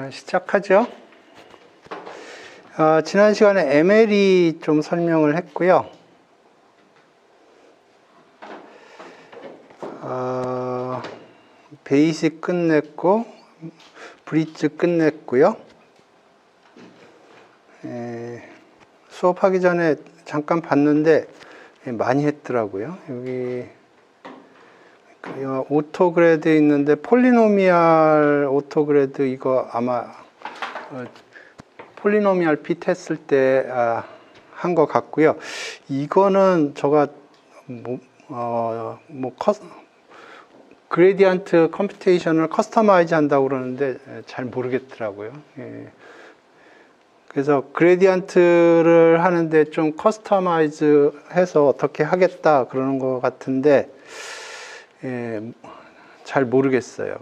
시작하죠. 지난 시간에 MLE 좀 설명을 했고요. 베이직 끝냈고, 브릿지 끝냈고요. 수업하기 전에 잠깐 봤는데 많이 했더라고요. 여기 오토그레드 있는데 폴리노미얼 오토그레드 이거 아마 폴리노미얼 핏 했을 때 한 것 같고요. 이거는 제가 그레디언트 컴퓨테이션을 커스터마이즈 한다고 그러는데 잘 모르겠더라고요. 그래서 그레디언트를 하는데 좀 커스터마이즈 해서 어떻게 하겠다 그러는 것 같은데 잘 모르겠어요.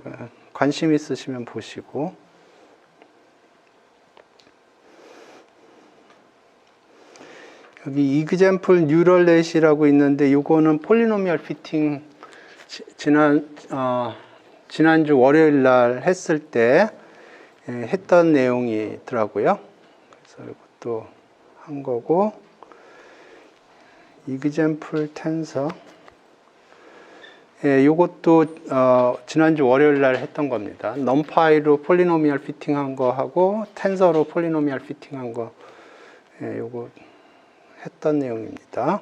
관심 있으시면 보시고. 여기 example neural net이라고 있는데 이거는 폴리노미얼 피팅 지난주 월요일 날 했을 때 했던 내용이더라고요. 그래서 이것도 한 거고, example tensor 이것도 지난주 월요일 날 했던 겁니다. numpy로 폴리노미얼 피팅한 거 하고 텐서로 폴리노미얼 피팅한 거 요거 했던 내용입니다.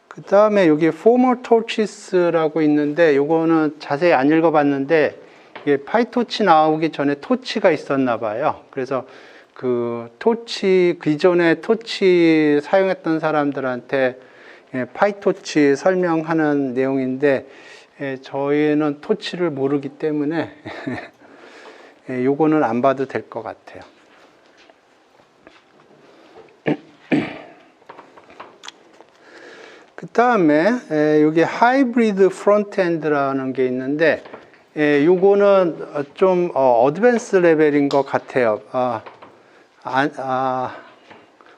그 다음에 여기 formal torches라고 있는데 요거는 자세히 안 읽어봤는데 이게 파이토치 나오기 전에 토치가 있었나 봐요. 그래서 그 토치, 기존에 토치 사용했던 사람들한테 파이토치 설명하는 내용인데 저희는 토치를 모르기 때문에 요거는 안 봐도 될 것 같아요. 그 다음에 여기 하이브리드 프론트엔드라는 게 있는데 요거는 좀 어드밴스 레벨인 것 같아요.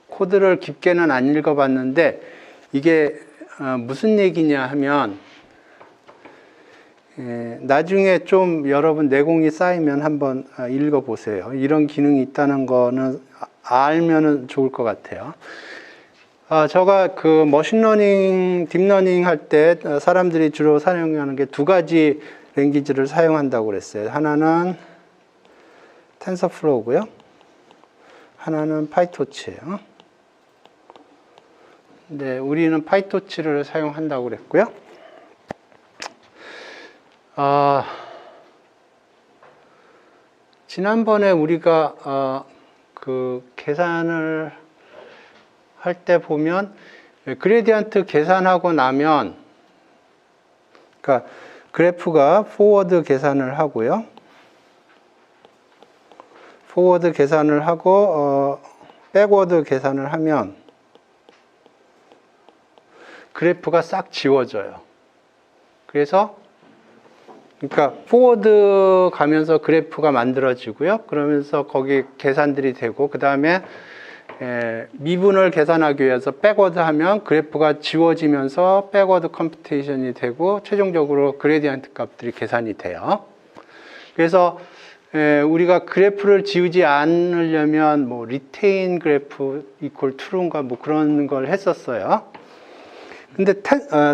코드를 깊게는 안 읽어봤는데 이게 무슨 얘기냐 하면 나중에 좀 여러분 내공이 쌓이면 한번 읽어보세요. 이런 기능이 있다는 거는 알면은 좋을 것 같아요. 제가 그 머신러닝, 딥러닝 할 때 사람들이 주로 사용하는 게 두 가지 랭귀지를 사용한다고 그랬어요. 하나는 텐서플로우고요. 하나는 파이토치예요. 네, 우리는 파이토치를 사용한다고 그랬고요. 지난번에 우리가 그 계산을 할 때 보면 그레디언트 계산하고 나면 그러니까 그래프가 포워드 계산을 하고요. 포워드 계산을 하고 백워드 계산을 하면 그래프가 싹 지워져요. 그래서 그러니까 포워드 가면서 그래프가 만들어지고요. 그러면서 거기 계산들이 되고 그 다음에 미분을 계산하기 위해서 백워드 하면 그래프가 지워지면서 백워드 컴퓨테이션이 되고 최종적으로 그레디언트 값들이 계산이 돼요. 그래서 우리가 그래프를 지우지 않으려면 뭐 리테인 그래프 이퀄 true인가 뭐 그런 걸 했었어요. 근데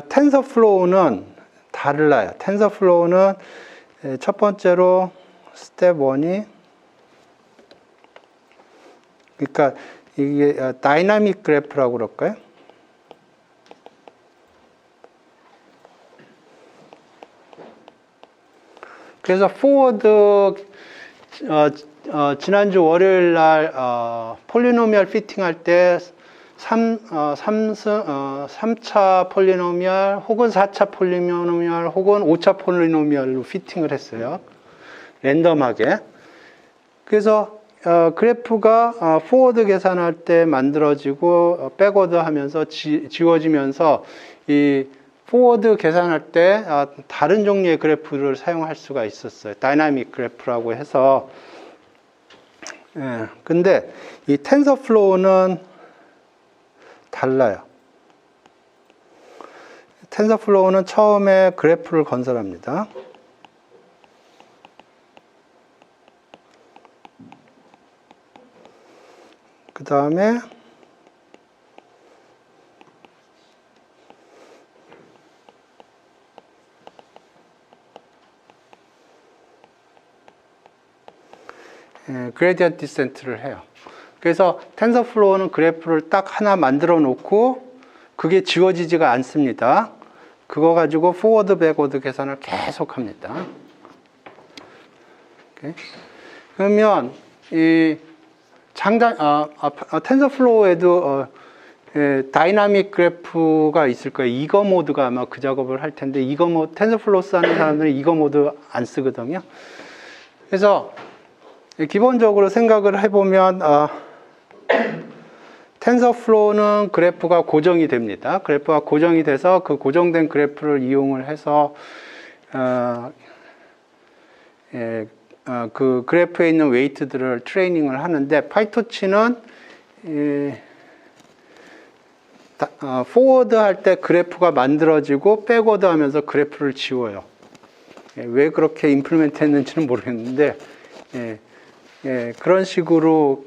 텐서플로우는 달라요. 텐서플로우는 첫 번째로 스텝 1이 그러니까 이게 다이나믹 그래프라고 그럴까요? 그래서 포워드 지난주 월요일 날 폴리노미얼 피팅 할 때 3차 폴리노미얼 혹은 4차 폴리노미얼 혹은 5차 폴리노미얼로 피팅을 했어요. 랜덤하게. 그래서 그래프가 포워드 계산할 때 만들어지고 백워드 하면서 지워지면서 이 포워드 계산할 때 다른 종류의 그래프를 사용할 수가 있었어요. 다이나믹 그래프라고 해서. 근데 이 텐서플로우는 달라요. 텐서플로우는 처음에 그래프를 건설합니다. 그 다음에 그레디언트 디센트를 해요. 그래서 텐서플로우는 그래프를 딱 하나 만들어 놓고 그게 지워지지가 않습니다. 그거 가지고 포워드 백워드 계산을 계속 합니다. 오케이. 그러면 이 텐서플로우에도 다이나믹 그래프가 있을 거예요. 이거 모드가 아마 그 작업을 할 텐데 이거 모드 텐서플로우 쓰는 사람들은 이거 모드 안 쓰거든요. 그래서 기본적으로 생각을 해보면 텐서플로우는 그래프가 고정이 됩니다. 그래프가 고정이 돼서 그 고정된 그래프를 이용을 해서 그 그래프에 있는 웨이트들을 트레이닝을 하는데 파이토치는 포워드 할 때 그래프가 만들어지고 백워드 하면서 그래프를 지워요. 왜 그렇게 임플리멘트 했는지는 모르겠는데 그런 식으로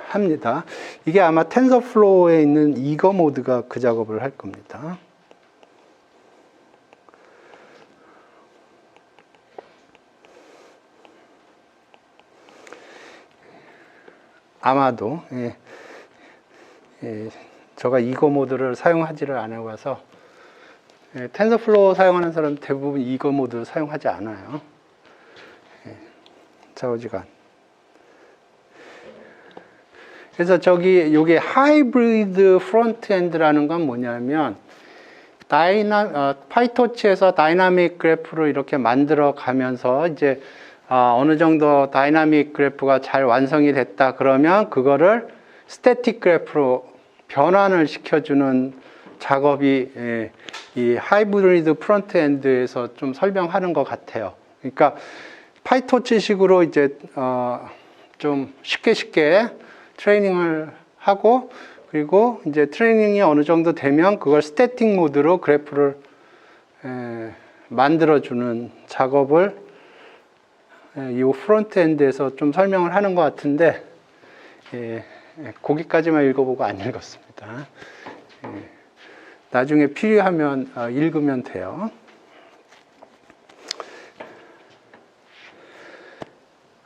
합니다. 이게 아마 텐서플로우에 있는 이거 모드가 그 작업을 할 겁니다. 아마도 제가 이거 모드를 사용하지를 않아봐서 텐서플로우 사용하는 사람 대부분 이거 모드 사용하지 않아요. 좌우지간. 그래서 요게 하이브리드 프론트엔드라는 건 뭐냐면 파이토치에서 다이나믹 그래프를 이렇게 만들어 가면서 이제 어느 정도 다이나믹 그래프가 잘 완성이 됐다 그러면 그거를 스태틱 그래프로 변환을 시켜주는 작업이 이 하이브리드 프론트엔드에서 좀 설명하는 것 같아요. 그러니까 파이토치식으로 이제 좀 쉽게 트레이닝을 하고 그리고 이제 트레이닝이 어느 정도 되면 그걸 스태틱 모드로 그래프를 만들어주는 작업을 이 프론트엔드에서 좀 설명을 하는 것 같은데 거기까지만 읽어보고 안 읽었습니다. 나중에 필요하면 읽으면 돼요.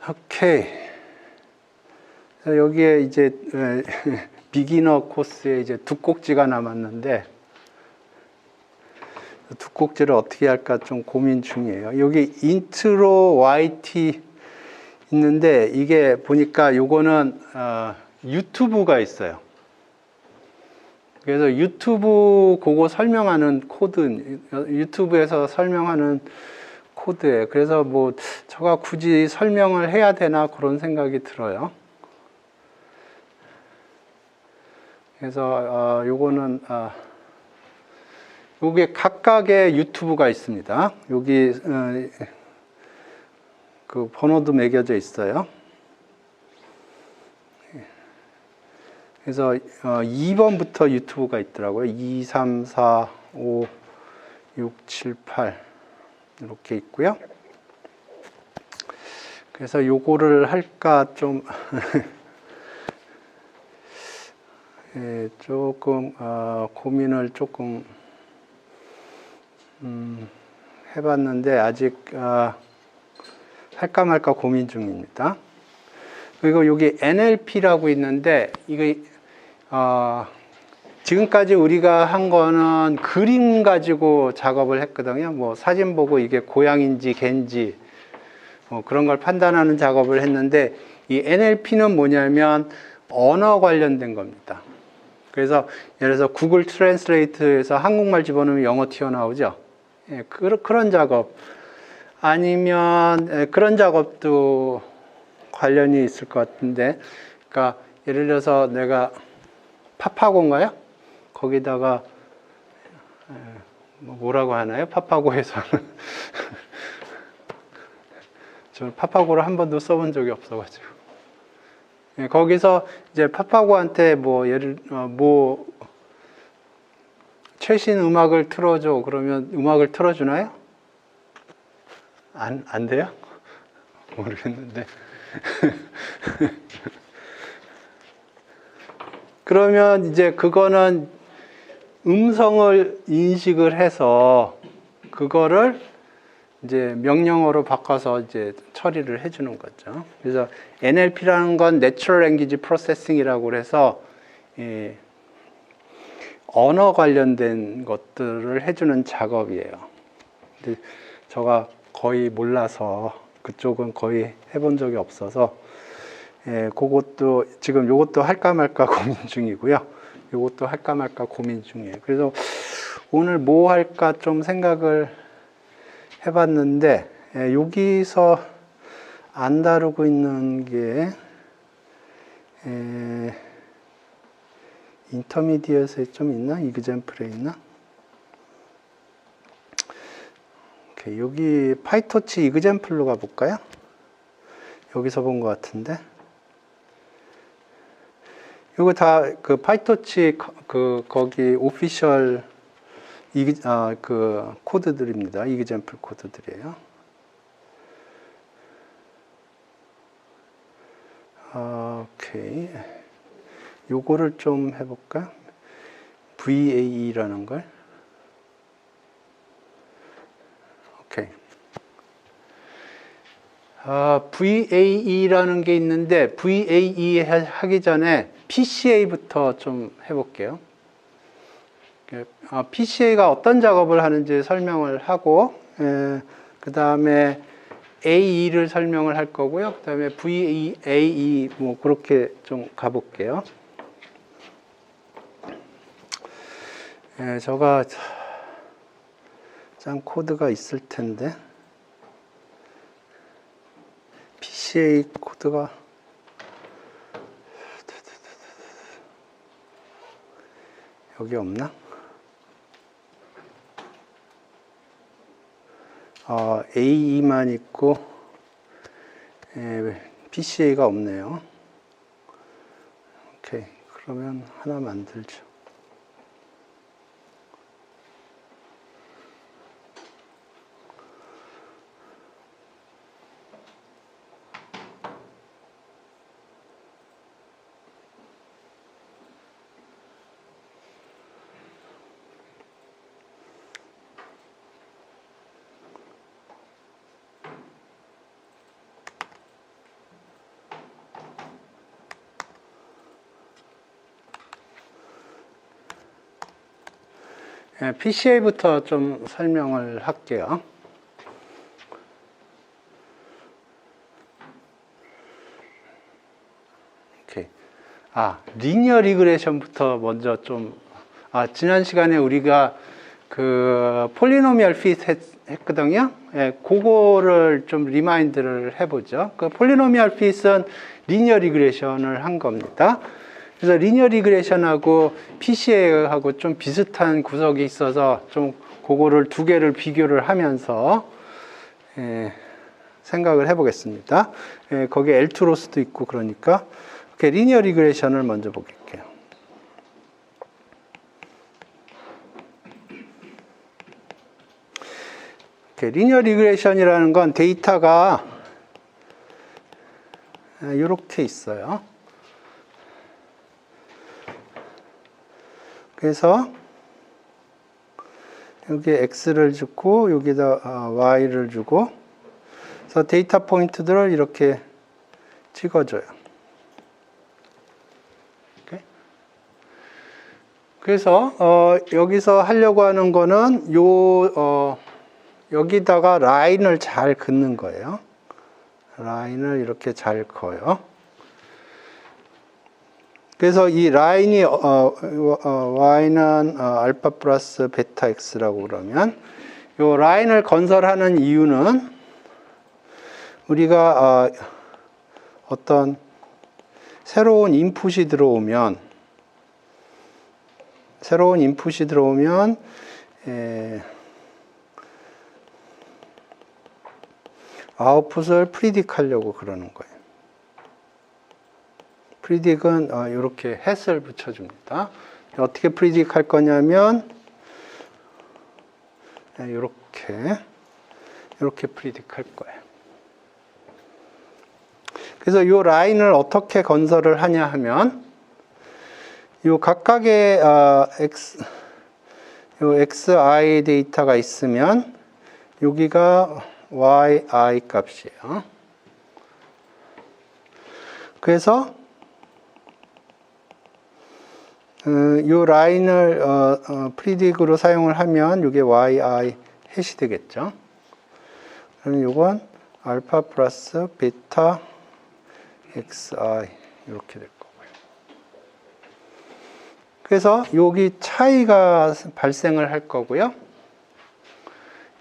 오케이. 여기에 이제 비기너 코스에 이제 두 꼭지가 남았는데 두 꼭지를 어떻게 할까 좀 고민 중이에요. 여기 인트로 YT 있는데 이게 보니까 요거는 유튜브가 있어요. 그래서 유튜브 그거 설명하는 코드, 유튜브에서 설명하는 코드예요. 그래서 뭐 제가 굳이 설명을 해야 되나 그런 생각이 들어요. 그래서 요거는 요게 각각의 유튜브가 있습니다. 여기 그 번호도 매겨져 있어요. 그래서 2번부터 유튜브가 있더라고요. 2, 3, 4, 5, 6, 7, 8 이렇게 있고요. 그래서 요거를 할까 좀 조금 고민을 조금 해봤는데 아직 할까 말까 고민 중입니다. 그리고 여기 NLP라고 있는데 이거 지금까지 우리가 한 거는 그림 가지고 작업을 했거든요. 뭐 사진 보고 이게 고양인지 개인지 뭐 그런 걸 판단하는 작업을 했는데 이 NLP는 뭐냐면 언어 관련된 겁니다. 그래서 예를 들어서 구글 트랜스레이트에서 한국말 집어넣으면 영어 튀어나오죠. 그런 작업 아니면 그런 작업도 관련이 있을 것 같은데, 그러니까 예를 들어서 내가 파파고인가요? 거기다가 뭐라고 하나요? 파파고에서는 저는 파파고를 한 번도 써본 적이 없어가지고 거기서 이제 파파고한테 뭐 최신 음악을 틀어줘 그러면 음악을 틀어주나요? 안 돼요? 모르겠는데 그러면 이제 그거는 음성을 인식을 해서 그거를 이제 명령어로 바꿔서 이제 처리를 해주는 거죠. 그래서 NLP라는 건 Natural Language Processing이라고 해서 언어 관련된 것들을 해주는 작업이에요. 근데 제가 거의 몰라서 그쪽은 거의 해본 적이 없어서 그것도 지금 요것도 할까 말까 고민 중이고요. 요것도 할까 말까 고민 중이에요. 그래서 오늘 뭐 할까 좀 생각을 해봤는데 여기서 안 다루고 있는 게 인터미디엇에 좀 있나? 이그젬플에 있나? 오케이, 여기 파이토치 이그젬플로 가볼까요? 여기서 본 것 같은데 이거 다 그 파이토치 거기 오피셜 그 코드들입니다. 이그젬플 코드들이에요. 오케이. 요거를 좀 해볼까? VAE라는 걸. 오케이. VAE라는 게 있는데 VAE 하기 전에 PCA부터 좀 해볼게요. PCA가 어떤 작업을 하는지 설명을 하고 그 다음에 AE를 설명을 할 거고요. 그 다음에 VAE 뭐 그렇게 좀 가볼게요. 저가 짠 코드가 있을 텐데 PCA 코드가 여기 없나? AE만 있고 PCA가 없네요. 오케이, 그러면 하나 만들죠. PCA부터 좀 설명을 할게요. 오케이. 리니어 리그레션부터 먼저 좀, 지난 시간에 우리가 그 폴리노미얼 핏 했거든요. 그거를 좀 리마인드를 해보죠. 그 폴리노미얼 핏은 리니어 리그레션을 한 겁니다. 그래서 리니어 리그레션하고 PCA하고 좀 비슷한 구석이 있어서 좀 그거를 두 개를 비교를 하면서 생각을 해보겠습니다. 거기에 엘투로스도 있고 그러니까 이렇게 리니어 리그레션을 먼저 볼게요. 리니어 리그레션이라는 건 데이터가 이렇게 있어요. 그래서 여기에 X를 주고 여기다 Y를 주고 그래서 데이터 포인트들을 이렇게 찍어줘요. 오케이. 그래서 여기서 하려고 하는 거는 여기다가 라인을 잘 긋는 거예요. 라인을 이렇게 잘 그어요. 그래서 이 라인이 y는 알파 플러스 베타 x라고 그러면 이 라인을 건설하는 이유는 우리가 어떤 새로운 인풋이 들어오면 아웃풋을 프리딕 하려고 그러는 거예요. 프리딕은 이렇게 햇을 붙여줍니다. 어떻게 프리딕 할 거냐면 이렇게 프리딕 할 거예요. 그래서 이 라인을 어떻게 건설을 하냐 하면 요 각각의 요 xi 데이터가 있으면 여기가 yi 값이에요. 그래서 요 라인을 프리딕으로 사용을 하면 이게 yi 해시 되겠죠. 그럼 요건 알파 플러스 베타 xi 이렇게 될 거고요. 그래서 여기 차이가 발생을 할 거고요.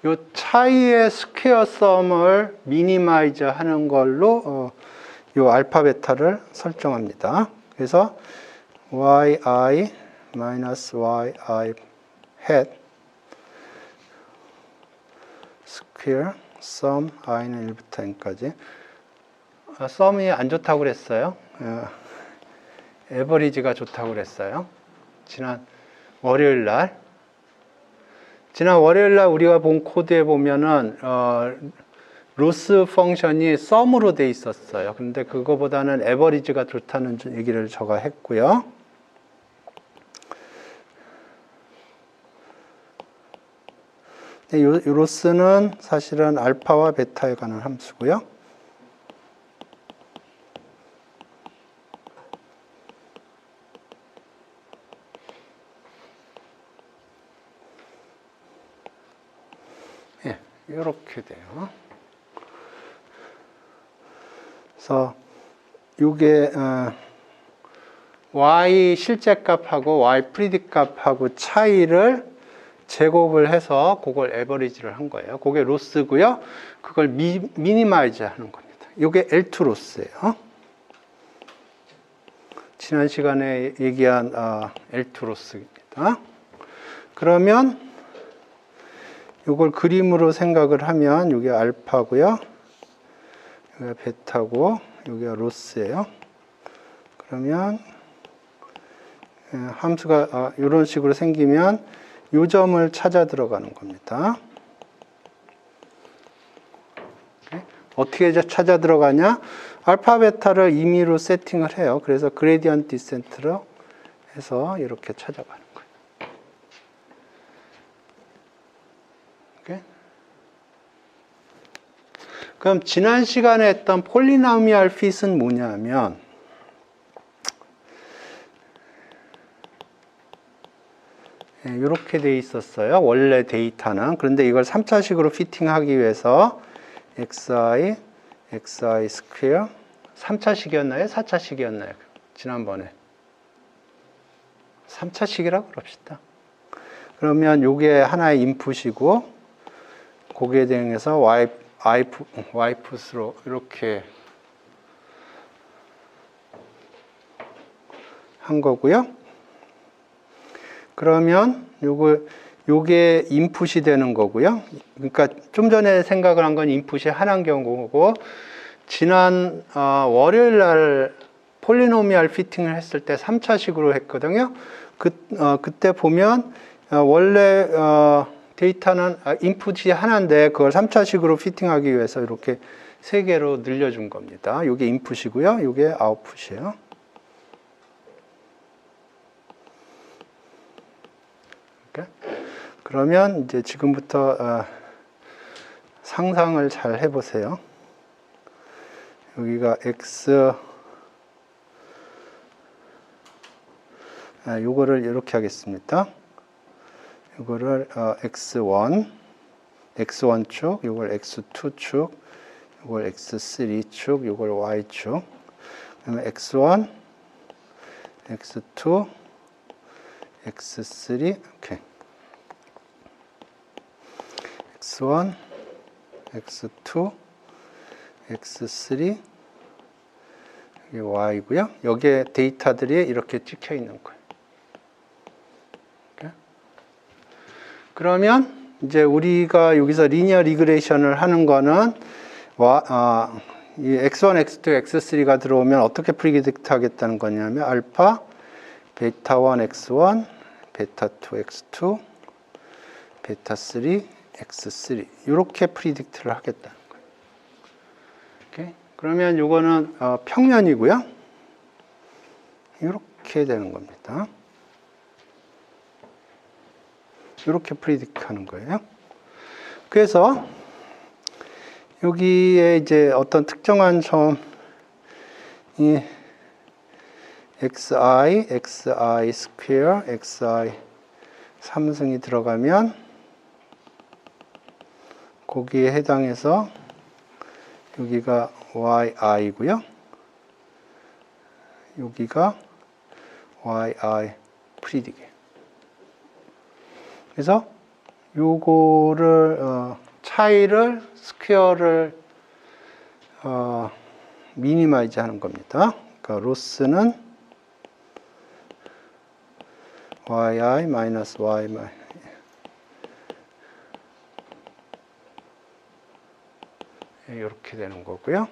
요 차이의 스퀘어 썸을 미니마이즈 하는 걸로 요 알파 베타를 설정합니다. 그래서 yi 마이너스 yi hat 스퀘어 썸 i는 1부터 n까지. 썸이 안 좋다고 그랬어요. 에버리지가 좋다고 그랬어요. 지난 월요일 날 우리가 본 코드에 보면은 로스 펑션이 썸으로 돼 있었어요. 근데 그거보다는 에버리지가 좋다는 얘기를 제가 했고요. 이 로스는 사실은 알파와 베타에 관한 함수고요. 예, 이렇게 돼요. 그래서 이게 y 실제 값하고 y 프리딕 값하고 차이를 제곱을 해서 그걸 에버리지를 한 거예요. 그게 로스고요. 그걸 미니마이즈 하는 겁니다. 이게 L2 로스예요. 지난 시간에 얘기한 L2 로스입니다. 그러면 이걸 그림으로 생각을 하면 이게 알파고요. 여기가 베타고 여기가 로스예요. 그러면 함수가 이런 식으로 생기면 이 점을 찾아 들어가는 겁니다. 어떻게 찾아 들어가냐? 알파 베타를 임의로 세팅을 해요. 그래서 그레디언트 디센트로 해서 이렇게 찾아가는 거예요. 그럼 지난 시간에 했던 폴리노미얼 핏은 뭐냐면 이렇게 돼 있었어요. 원래 데이터는. 그런데 이걸 3차식으로 피팅하기 위해서 xi 스퀘어 3차식이었나요? 4차식이었나요? 지난번에 3차식이라고 그럽시다. 그러면 이게 하나의 인풋이고 거기에 대응해서 y풋으로 이렇게 한 거고요. 그러면 요게 인풋이 되는 거고요. 그러니까 좀 전에 생각을 한 건 인풋이 하나인 경우고 지난 월요일 날 폴리노미얼 피팅을 했을 때 3차식으로 했거든요. 그때 보면 원래 데이터는 인풋이 하나인데 그걸 3차식으로 피팅하기 위해서 이렇게 3개로 늘려준 겁니다. 이게 인풋이고요. 이게 아웃풋이에요. 그러면 이제 지금부터 상상을 잘 해보세요. 여기가 x 요거를 이렇게 하겠습니다. 요거를 x1축, 요걸 x2축, 요걸 x3축, 요걸 y축. 그러면 x1, x2, x3 이렇게 x1, x2, x3 이게 y고요. 여기에 데이터들이 이렇게 찍혀 있는 거예요. 이렇게. 그러면 이제 우리가 여기서 리니어 리그레이션을 하는 거는 이 x1, x2, x3가 들어오면 어떻게 프리딕트 하겠다는 거냐면 알파, 베타 1, x1, 베타 2, x2, 베타 3, x3 이렇게 프리딕트를 하겠다는 거예요. 오케이? 그러면 이거는 평면이고요. 이렇게 이렇게 되는 겁니다. 이렇게 프리딕트 하는 거예요. 그래서 여기에 이제 어떤 특정한 점이 xi, xi 스퀘어, xi 3승이 들어가면 거기에 해당해서 여기가 yi고요. 여기가 yi 프리딕이에요. 그래서 요거를 차이를 스퀘어를 미니마이즈 하는 겁니다. 그러니까 로스는 yi 마이너스 y 이렇게 되는 거고요.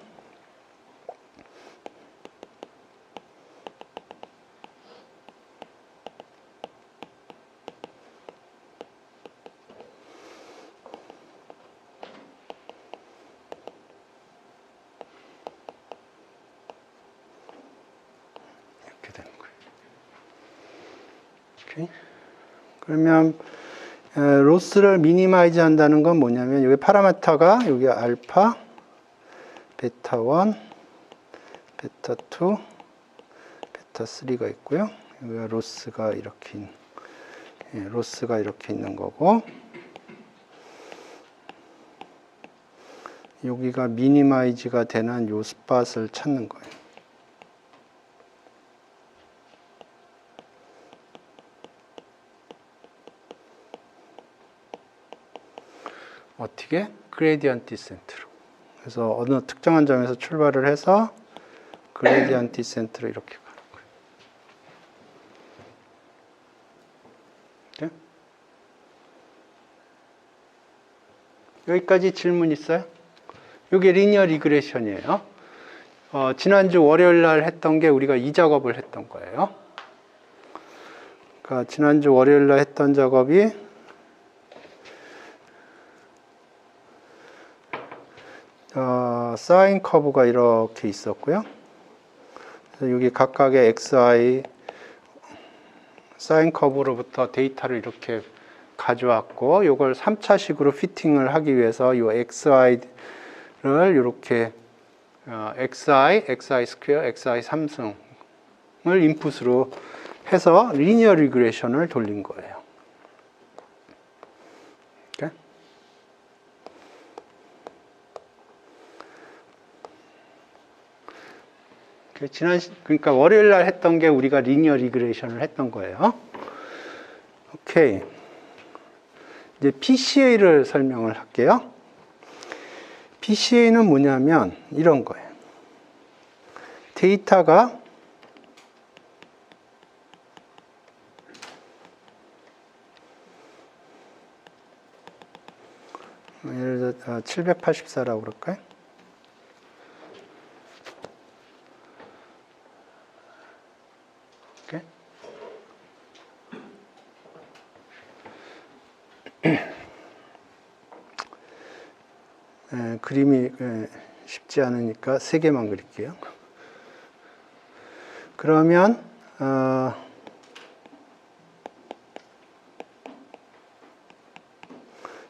이렇게 되는 거예요. 오케이. 그러면 로스를 미니마이즈 한다는 건 뭐냐면 여기 파라미터가 여기 알파, 베타 1, 베타 2, 베타 3가 있고요. 여기가 로스가 이렇게 있는 거고, 여기가 미니마이즈가 되는 요 스팟을 찾는 거예요. 어떻게? 그레디언트 디센트로. 그래서 어느 특정한 점에서 출발을 해서 그레디언트 디센트로 이렇게 가는 거예요. 네? 여기까지 질문 있어요? 이게 리니어 리그레션이에요. 지난주 월요일 날 했던 게 우리가 이 작업을 했던 거예요. 그러니까 지난주 월요일 날 했던 작업이 사인 커브가 이렇게 있었고요. 그래서 여기 각각의 xi 사인 커브로부터 데이터를 이렇게 가져왔고, 이걸 3차식으로 피팅을 하기 위해서 이 xi를 이렇게 xi 스퀘어, xi 3승을 인풋으로 해서 리니어 리그레션을 돌린 거예요. 그러니까 월요일 날 했던 게 우리가 리니어 리그레션을 했던 거예요. 오케이. 이제 PCA를 설명을 할게요. PCA는 뭐냐면 이런 거예요. 데이터가 예를 들어 784라고 그럴까요? 그림이 쉽지 않으니까 3개만 그릴게요. 그러면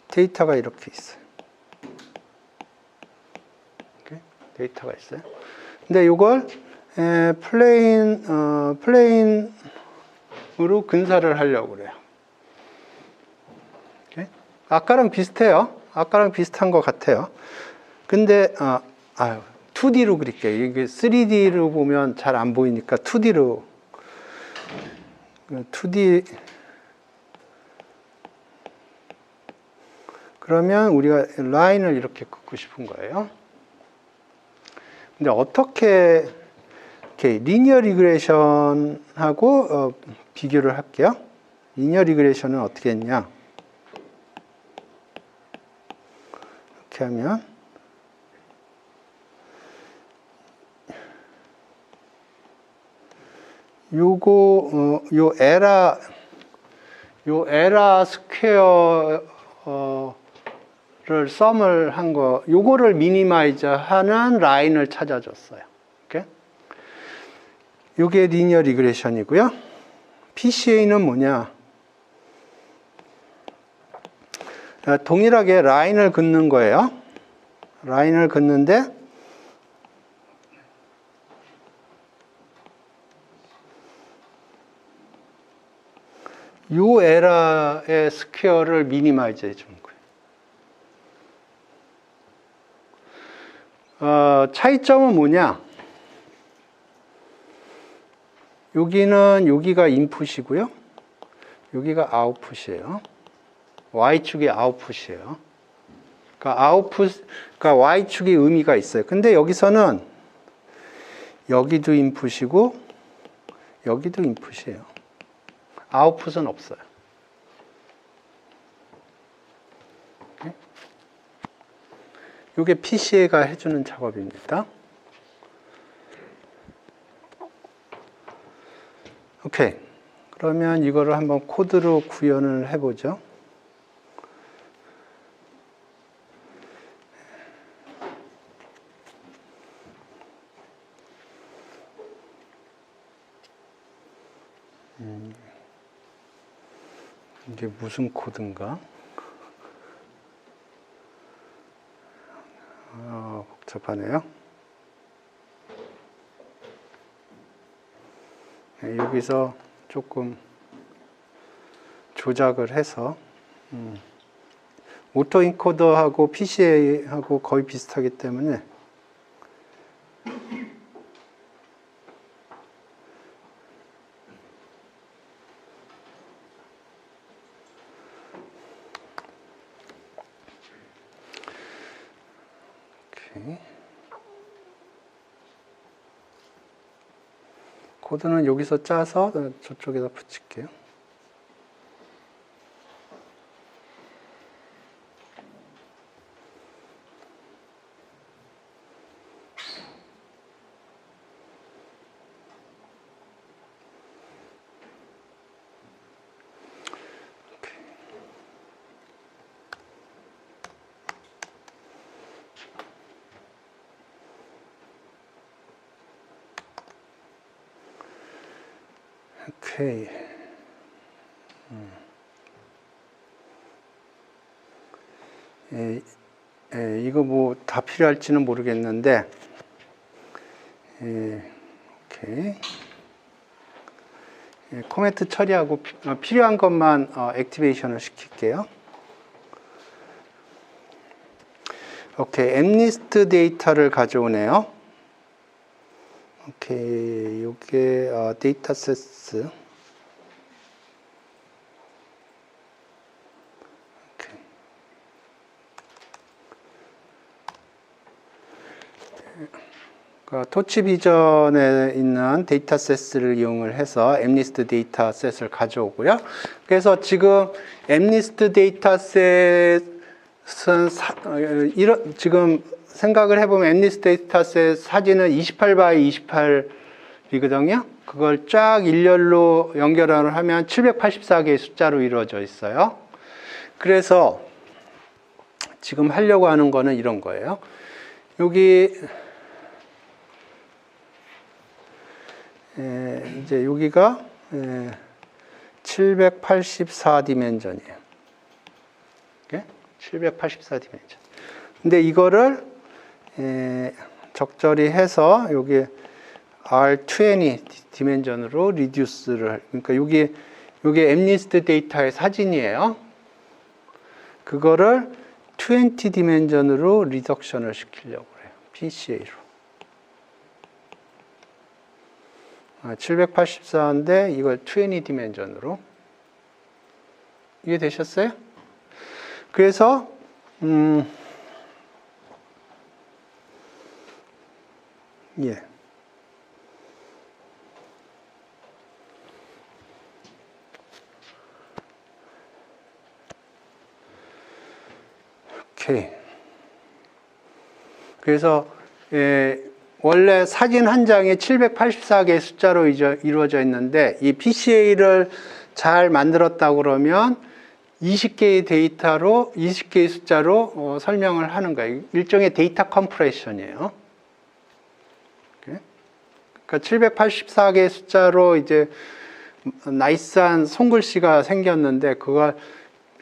데이터가 이렇게 있어요. 데이터가 있어요. 근데 이걸 플레인으로 근사를 하려고 그래요. 아까랑 비슷해요. 아까랑 비슷한 것 같아요. 근데 2D로 그릴게요. 이게 3D로 보면 잘 안 보이니까 2D 그러면 우리가 라인을 이렇게 긋고 싶은 거예요. 근데 어떻게 이렇게 리니어 리그레션하고 비교를 할게요. 리니어 리그레션은 어떻게 했냐? 이렇게 하면 요거 요 에라 스퀘어를 썸을 한 거, 요거를 미니마이즈 하는 라인을 찾아줬어요. 이렇게. 이게 리니어 리그레션이고요. PCA는 뭐냐? 동일하게 라인을 긋는 거예요. 라인을 긋는데 요 에러의 스퀘어를 미니마이즈 해주는 거예요. 차이점은 뭐냐? 여기가 인풋이고요. 여기가 아웃풋이에요. Y축이 아웃풋이에요. 그러니까 Y축이 의미가 있어요. 근데 여기서는 여기도 인풋이고 여기도 인풋이에요. 아웃풋은 없어요. 이게 PCA가 해주는 작업입니다. 오케이. 그러면 이거를 한번 코드로 구현을 해보죠. 이게 무슨 코드인가? 복잡하네요. 네, 여기서 조금 조작을 해서 오토 인코더하고 PCA하고 거의 비슷하기 때문에 코드는 여기서 짜서 저쪽에다 붙일게요. 오케이. 이거 뭐 다 필요할지는 모르겠는데, 오케이. 코멘트 처리하고 필요한 것만 액티베이션을 시킬게요. 오케이. 엠리스트 데이터를 가져오네요. 오케이. 요게 데이터 세스. 토치 비전에 있는 데이터셋을 이용을 해서 엠리스트 데이터셋을 가져오고요. 그래서 지금 엠리스트 데이터셋은 지금 생각을 해보면 엠리스트 데이터셋 사진은 28x28 이거든요. 그걸 쫙 일렬로 연결을 하면 784개의 숫자로 이루어져 있어요. 그래서 지금 하려고 하는 거는 이런 거예요. 여기 이제 여기가 784 디멘전이에요. 784 디멘전. 근데 이거를 적절히 해서 여기 R20 디멘전으로 리듀스를, 그러니까 여기 엠리스트 데이터의 사진이에요. 그거를 20 디멘전으로 리덕션을 시키려고 해요. PCA로. 784인데 이걸 20 디멘전으로. 이해되셨어요? 그래서 예. 오케이. 그래서 원래 사진 한 장에 784개의 숫자로 이루어져 있는데 이 PCA를 잘 만들었다고 그러면 20개의 데이터로 20개의 숫자로 설명을 하는 거예요. 일종의 데이터 컴프레션이에요. 그러니까 784개의 숫자로 이제 나이스한 손글씨가 생겼는데 그걸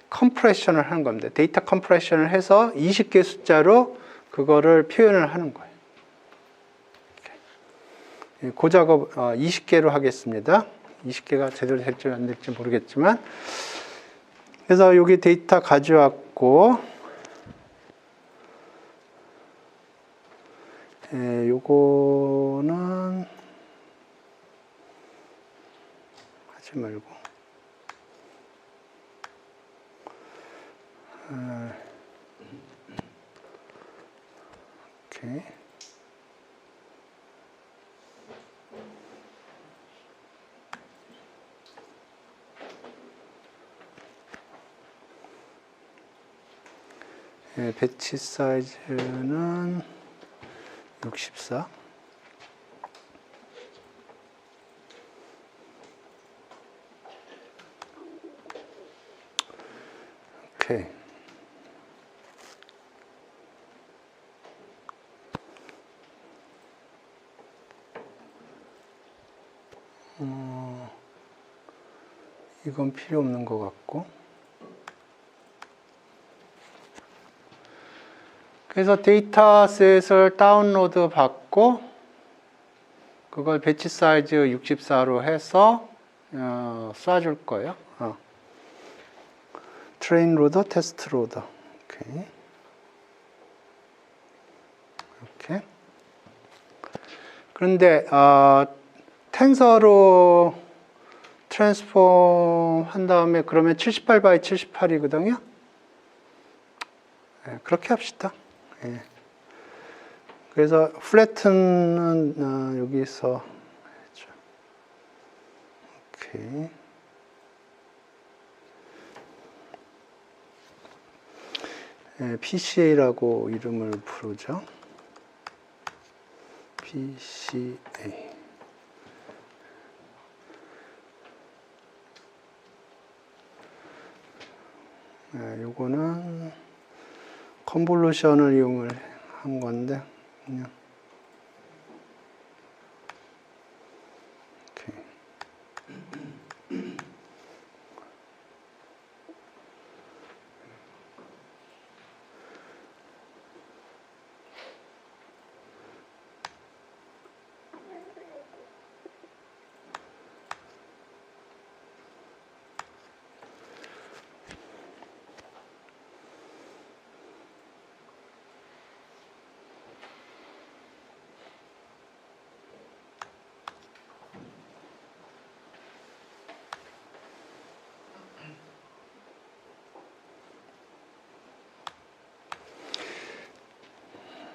컴프레션을 하는 겁니다. 데이터 컴프레션을 해서 20개 숫자로 그거를 표현을 하는 거예요. 그 작업 20개로 하겠습니다. 20개가 제대로 될지 안 될지 모르겠지만, 그래서 여기 데이터 가져왔고, 요거는 하지 말고, 오케이. 배치 사이즈는 64. 오케이. 이건 필요 없는 것 같고. 그래서 데이터셋을 다운로드 받고 그걸 배치 사이즈 64로 해서 쏴줄 거예요. 트레인 로더, 테스트 로더. 오케이. 이렇게. 그런데 텐서로 트랜스폼 한 다음에 그러면 78 x 78이거든요. 그렇게 합시다. 그래서 플래튼은 여기서 했죠. 오케이. PCA라고 이름을 부르죠. PCA. 요거는 컨볼루션을 이용을 한 건데 그냥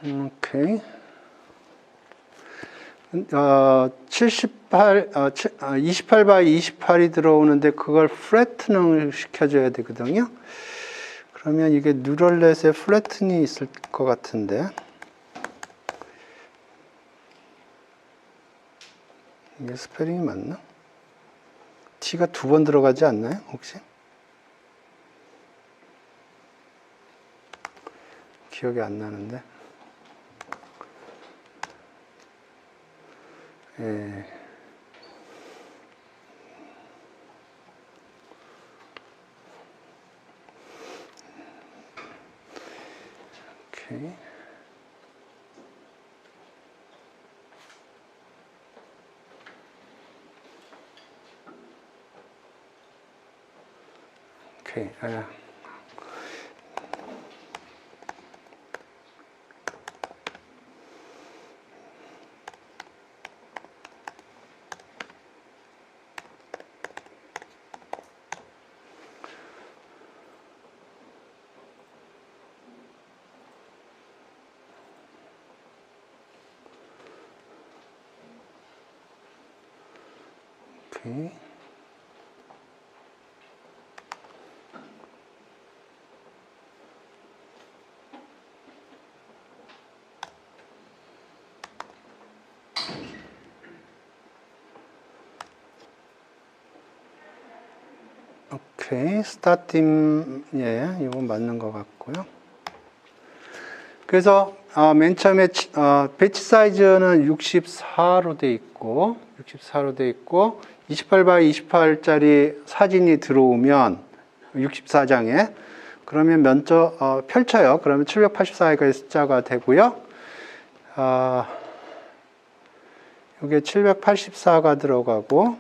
오케이. 28 by 28이 들어오는데 그걸 플래튼을 시켜줘야 되거든요. 그러면 이게 뉴럴넷에 플래튼이 있을 것 같은데 이게 스페링이 맞나? T가 2번 들어가지 않나요? 혹시? 기억이 안 나는데. 예. 오케이. 오케이. 오케이. 오케이. 스타팀, 예, 이건 맞는 것 같고요. 그래서 맨 처음에 배치 사이즈는 64로 돼 있고 28 by 28짜리 사진이 들어오면 64장에 그러면 면적 펼쳐요. 그러면 784가 숫자가 되고요. 여기에 784가 들어가고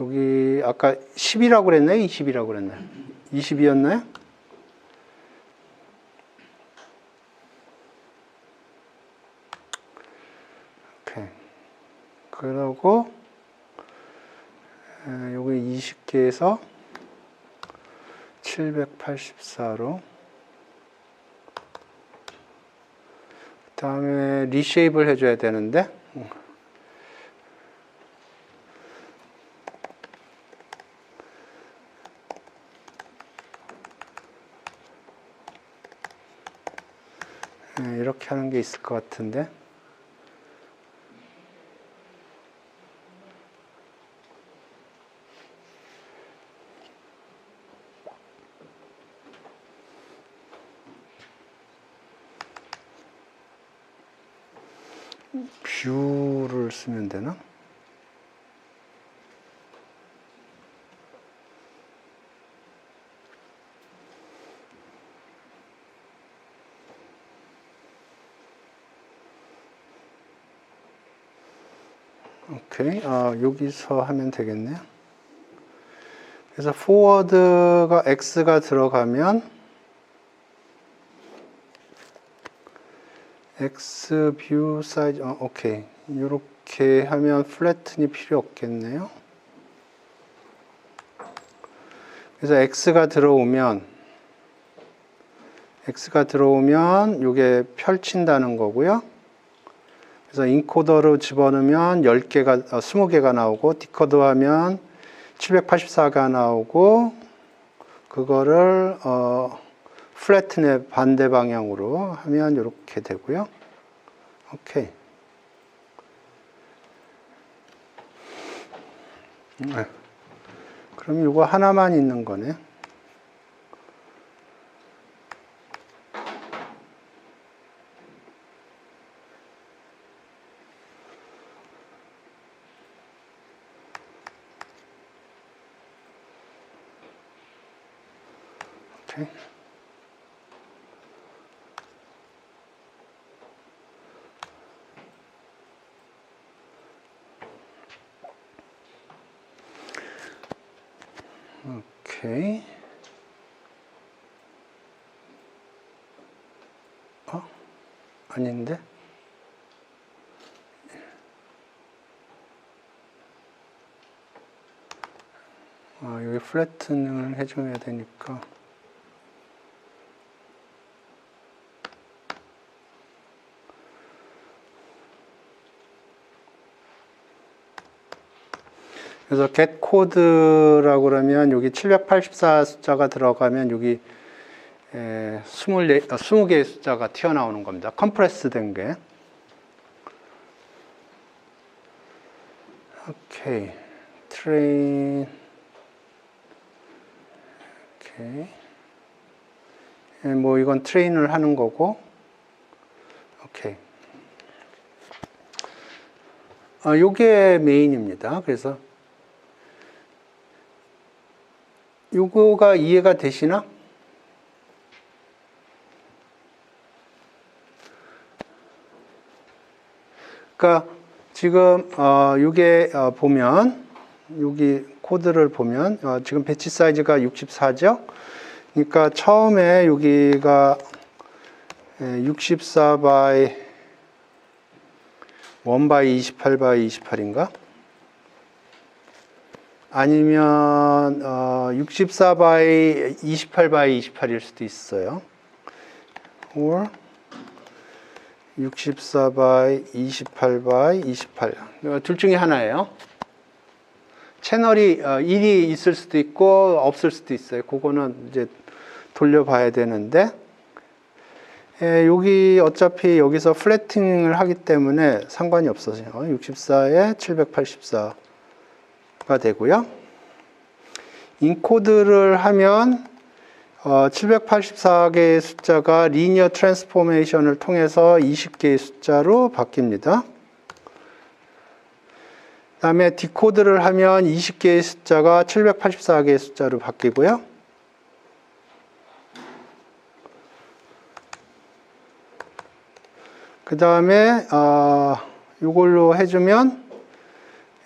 여기 아까 10이라고 그랬나요? 20이라고 그랬나요? 20이었나요? 오케이. 그러고 여기 20개에서 784로 그 다음에 리쉐입을 해줘야 되는데 이렇게 하는 게 있을 것 같은데 뷰를 쓰면 되나? 오케이. 여기서 하면 되겠네요. 그래서 forward가 X가 들어가면 X 뷰 사이즈, 오케이. 이렇게 하면 플래튼이 필요 없겠네요. 그래서 X가 들어오면 이게 펼친다는 거고요. 그래서 인코더로 집어넣으면 10개가, 20개가 나오고, 디코더 하면 784가 나오고, 그거를, 플래튼의 반대 방향으로 하면 이렇게 되고요. 오케이. 그럼 이거 하나만 있는 거네. 오케이. 오케이. 아닌데? 여기 플래튼을 해줘야 되니까. 그래서 get code라고 그러면 여기 784 숫자가 들어가면 여기 20개의 숫자가 튀어나오는 겁니다. 컴프레스 된 게. 오케이. 트레인. 오케이. 뭐 이건 트레인을 하는 거고. 오케이. 요게 메인입니다. 그래서 요거가 이해가 되시나? 그러니까 지금 요게 보면 여기 코드를 보면 지금 배치 사이즈가 64죠. 그러니까 처음에 여기가 64 by 1 by 28 by 28인가? 아니면 64 by 28 by 28일 수도 있어요. or 64 by 28 by 28. 둘 중에 하나예요. 채널이 1이 있을 수도 있고 없을 수도 있어요. 그거는 이제 돌려봐야 되는데 여기 어차피 여기서 플래팅을 하기 때문에 상관이 없어요. 64에 784가 되고요. 인코드를 하면 784개의 숫자가 리니어 트랜스포메이션을 통해서 20개의 숫자로 바뀝니다. 그 다음에 디코드를 하면 20개의 숫자가 784개의 숫자로 바뀌고요. 그 다음에 이걸로 해주면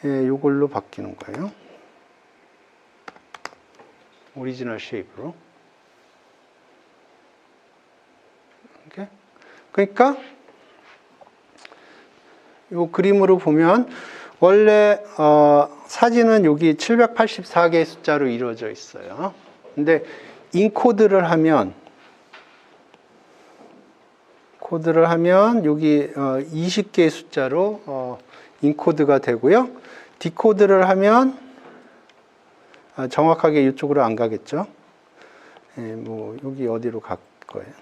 이걸로 바뀌는 거예요. 오리지널 쉐입으로. 이렇게. 그러니까 이 그림으로 보면 원래 사진은 여기 784개의 숫자로 이루어져 있어요. 근데 인코드를 하면 여기 20개의 숫자로 인코드가 되고요. 디코드를 하면 정확하게 이쪽으로 안 가겠죠. 뭐 여기 어디로 갈 거예요.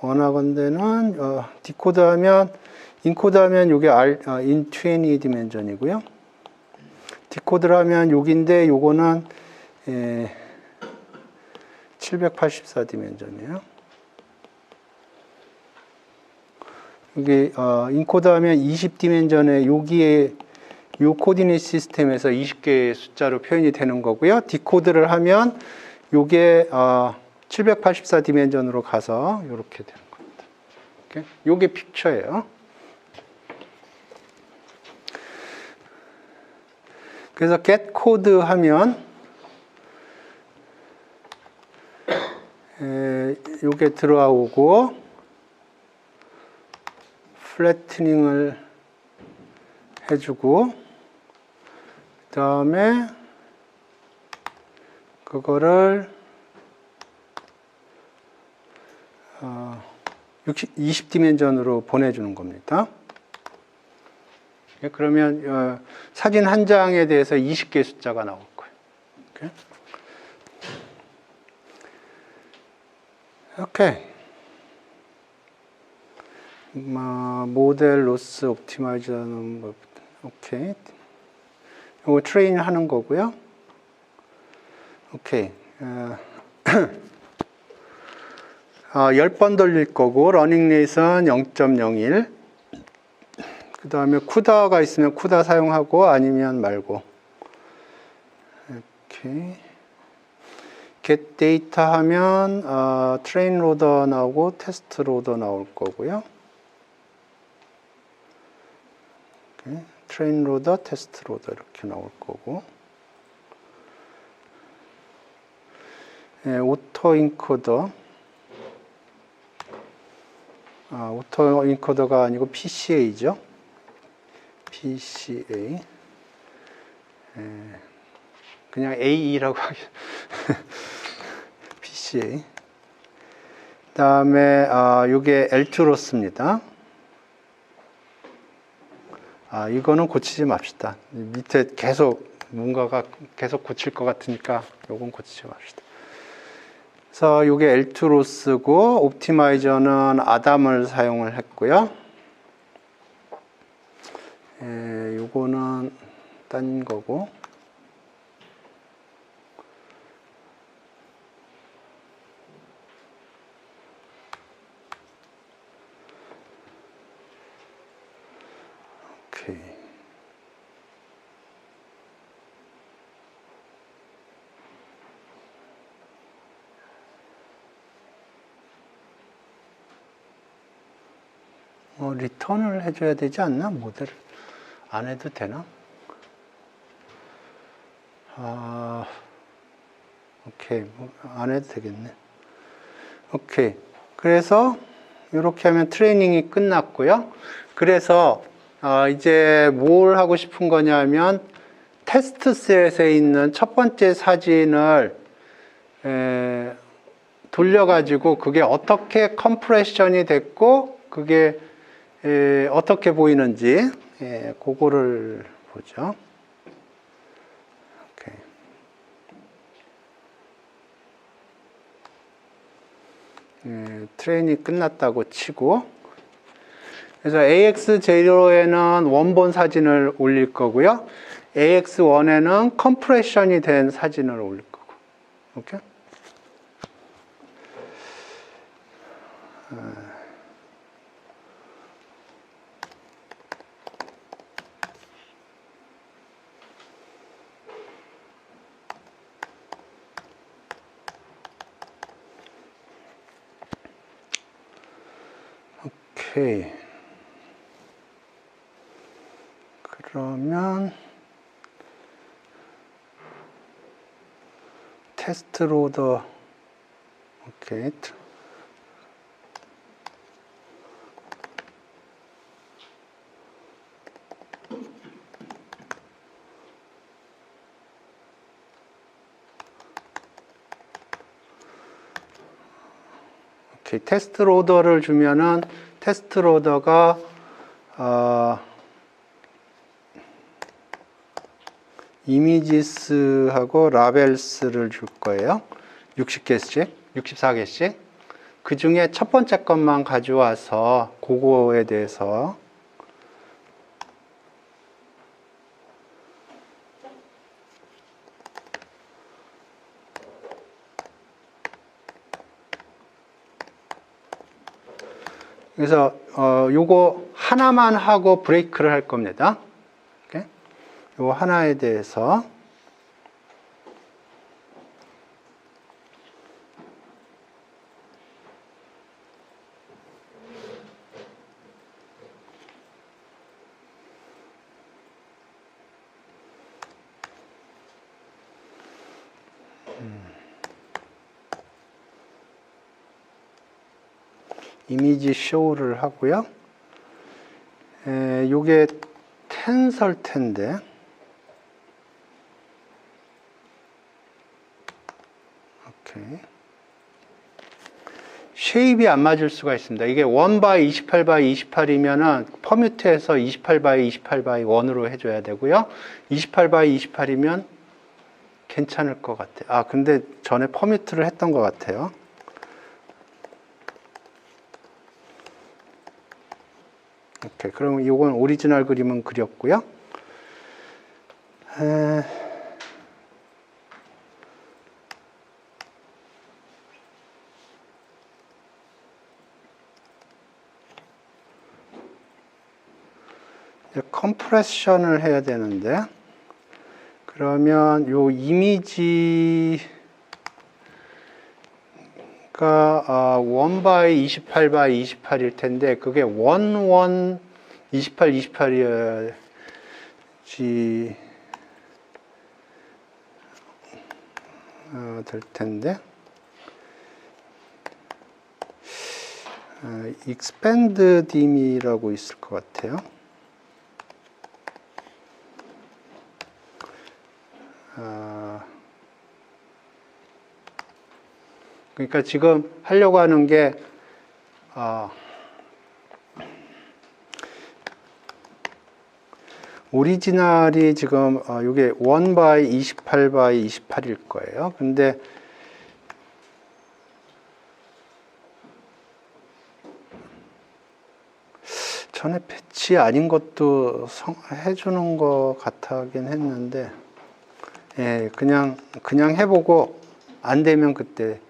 원하건대는 디코드하면 인코드하면 이게 in 20 디멘전이고요. 디코드를 하면 여기인데 요거는 784 디멘전이에요. 여기 인코드하면 20 디멘전에 여기에 이 코디네이트 시스템에서 20개의 숫자로 표현이 되는 거고요. 디코드를 하면 요게 784 디멘전으로 가서 이렇게 되는 겁니다. 이렇게. 요게 픽처예요. 그래서 get code 하면 요게 들어오고 플래트닝을 해주고 그 다음에 그거를 20디멘전으로 보내주는 겁니다. 그러면 사진 한 장에 대해서 20개의 숫자가 나올 거예요. 오케이. 모델 로스 옵티마이저는 오케이. 이거 트레인 하는 거고요. 오케이. 10번 돌릴 거고 러닝 레이스는 0.01. 그 다음에 쿠다가 있으면 쿠다 사용하고 아니면 말고. 오케이. get data 하면 train loader 나오고 test loader 나올 거고요. 오케이. train loader, test loader 이렇게 나올 거고. 오토 인코더. 오토 인코더가 아니고 PCA죠. PCA. 그냥 AE라고 하겠습니다. PCA. 그 다음에, 요게 L2로스입니다. 이거는 고치지 맙시다. 밑에 계속 뭔가가 계속 고칠 것 같으니까 요건 고치지 맙시다. 그래서 요게 L2로스고, 옵티마이저는 아담을 사용을 했고요. 요거는 딴 거고. 오케이. 리턴을 해줘야 되지 않나? 모델 안 해도 되나? 오케이. 안 해도 되겠네. 오케이. 그래서 이렇게 하면 트레이닝이 끝났고요. 그래서 이제 뭘 하고 싶은 거냐면 테스트셋에 있는 첫 번째 사진을 돌려가지고 그게 어떻게 컴프레션이 됐고 그게 어떻게 보이는지 그거를 보죠. 오케이. 트레인이 끝났다고 치고 그래서 AX0에는 원본 사진을 올릴 거고요. AX1에는 컴프레션이 된 사진을 올릴 거예요. 오케이? 오케이. 그러면 테스트 로더, 오케이. 오케이. 테스트 로더를 주면은 테스트 로더가 이미지스하고 라벨스를 줄 거예요. 60개씩, 64개씩. 그 중에 첫 번째 것만 가져와서 그거에 대해서 그래서 요거 하나만 하고 브레이크를 할 겁니다. 오케이? 요 하나에 대해서 이미지 쇼를 하고요. 요게 텐서일 텐데 오케이. 쉐입이 안 맞을 수가 있습니다. 이게 1 by 28 by 28이면은 퍼뮤트에서 28 by 28 by 1으로 해줘야 되고요. 28 by 28이면 괜찮을 것 같아요. 아, 근데 전에 퍼뮤트를 했던 것 같아요. 오케이, 그럼 이건 오리지널 그림은 그렸고요. 컴프레션을 해야 되는데 그러면 요 이미지가 1 by 28 by 28일 텐데 그게 1 28 28이어야지 될 텐데 expand dim이라고 있을 것 같아요. 그러니까 지금 하려고 하는 게 오리지널이 지금 이게 1 by 28 by 28일 거예요. 근데 전에 패치 아닌 것도 해주는 것 같긴 했는데 예, 그냥 해보고 안 되면 그때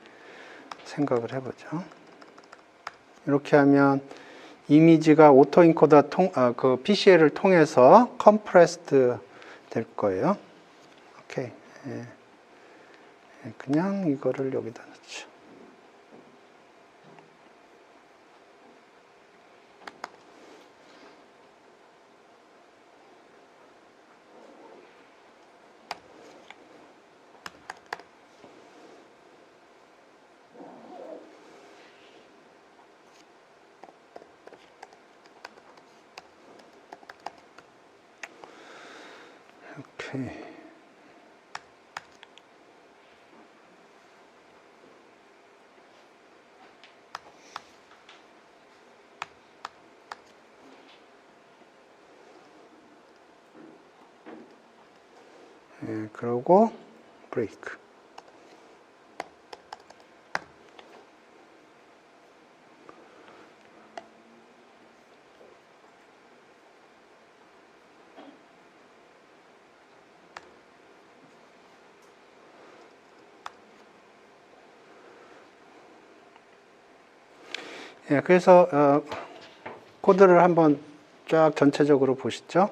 생각을 해보죠. 이렇게 하면 이미지가 오토인코더 그 PCL을 통해서 컴프레스드 될 거예요. 오케이. 예. 그냥 이거를 여기다 넣죠. 오케이. 예, 그러고 브레이크. 예, 그래서 코드를 한번 쫙 전체적으로 보시죠.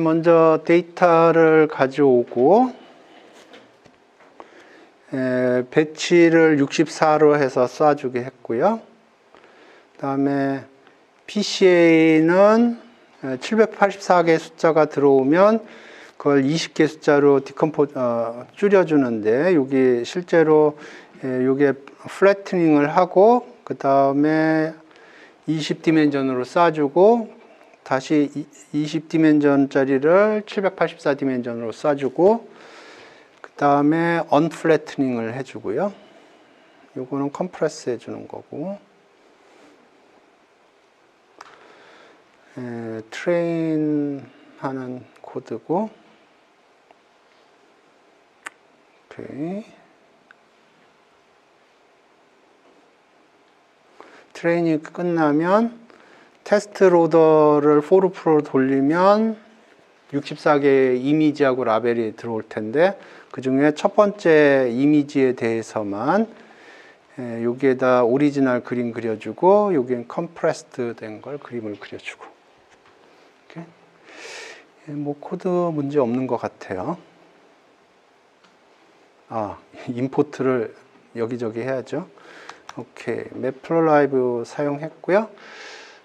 먼저 데이터를 가져오고 배치를 64로 해서 쏴주게 했고요. 그 다음에 PCA는 784개 숫자가 들어오면 그걸 20개 숫자로 줄여주는데, 여기 실제로 이게 플래트닝을 하고 그 다음에 20디멘전으로 쏴주고 다시 20디멘전짜리를 784디멘전으로 쏴주고 그 다음에 언플래트닝을 해주고요. 요거는 컴프레스 해주는 거고, 트레인 하는 코드고, 오케이. 트레이닝이 끝나면 테스트 로더를 포르프로 돌리면 64개의 이미지하고 라벨이 들어올 텐데, 그 중에 첫 번째 이미지에 대해서만 여기에다 오리지널 그림 그려주고, 여기엔 컴프레스드 된 걸 그림을 그려주고. 이렇게. 뭐 코드 문제 없는 것 같아요. 임포트를 여기저기 해야죠. 오케이. 매플라이브 사용했고요.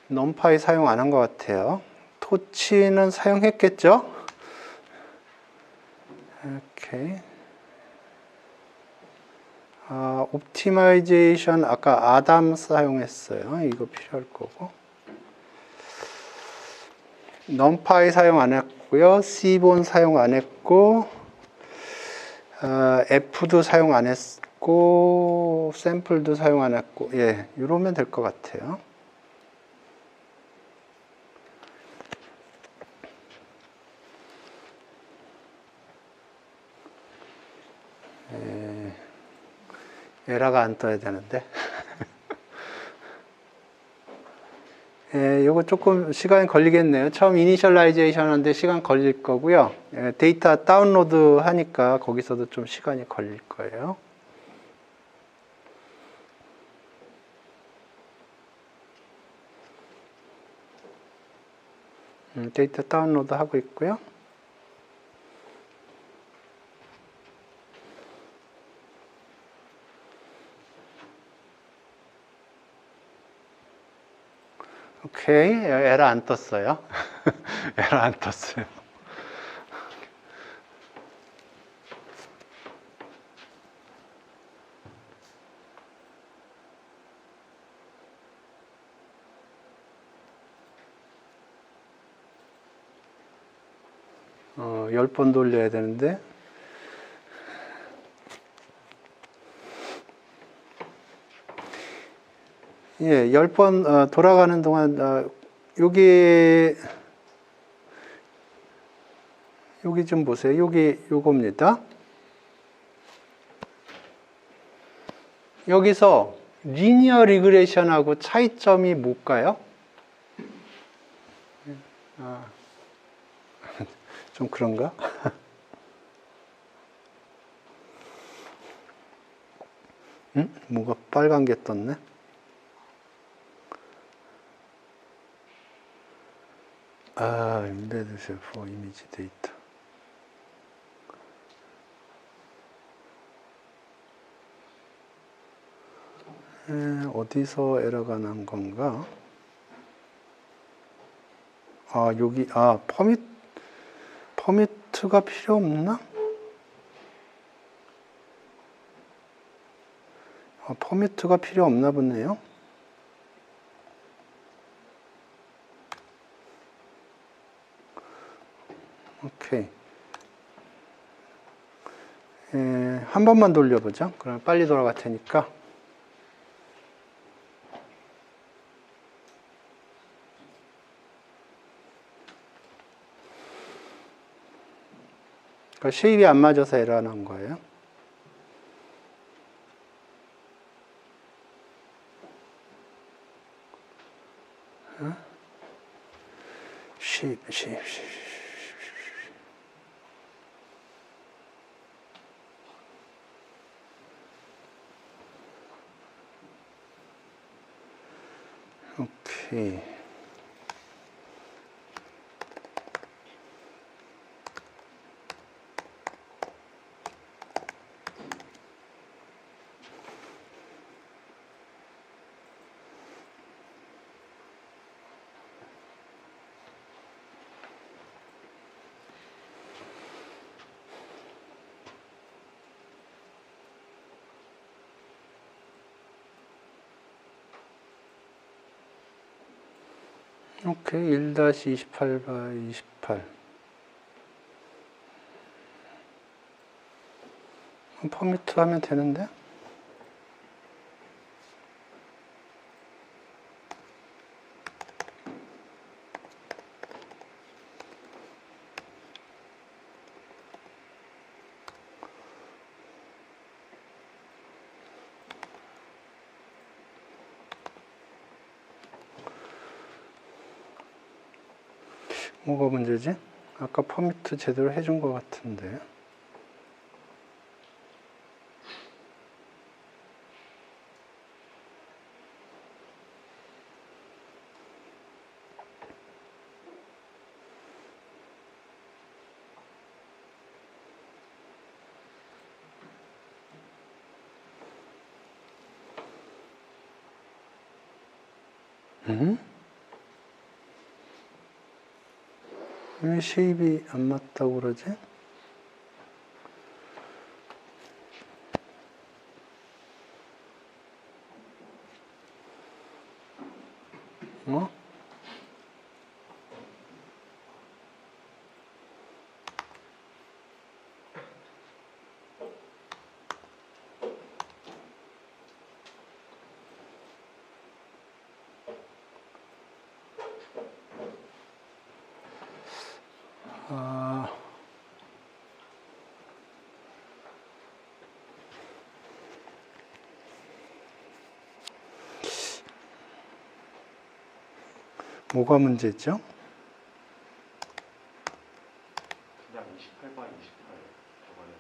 넘파이 사용 안 한 것 같아요. 토치는 사용했겠죠? 오케이. 옵티마이제이션 아까 아담 사용했어요. 이거 필요할 거고. 넘파이 사용 안 했고요. C본 사용 안 했고, F도 사용 안 했고, 샘플도 사용 안 했고, 예, 이러면 될 것 같아요. 에러가 안 떠야 되는데. 이거 조금 시간이 걸리겠네요. 처음 이니셜라이제이션 하는데 시간 걸릴 거고요. 데이터 다운로드 하니까 거기서도 좀 시간이 걸릴 거예요. 데이터 다운로드 하고 있고요. 오케이. 에러 안 떴어요. 에러 안 떴어요. 어, 10번 돌려야 되는데. 예, 10번 돌아가는 동안 여기 좀 보세요. 여기 요겁니다. 여기서 리니어 리그레션하고 차이점이 뭘까요? 좀 그런가? 뭐가 빨간 게 떴네? embedded for image data. 어디서 에러가 난 건가? 여기, 퍼미트가 필요 없나? 퍼미트가 필요 없나 보네요. 오케이. 한 번만 돌려보죠. 그럼 빨리 돌아갈 테니까. 그러니까 쉐입이 안 맞아서 에러 난 거예요. 쉐입. 오케이. 오케이. 1-28/28. 퍼미트 하면 되는데? 뭐가 문제지? 아까 퍼미트 제대로 해준 것 같은데. 왜 쉐입이 안 맞다고 그러지? 어? 뭐가 문제죠? 그냥 28/28 저거는.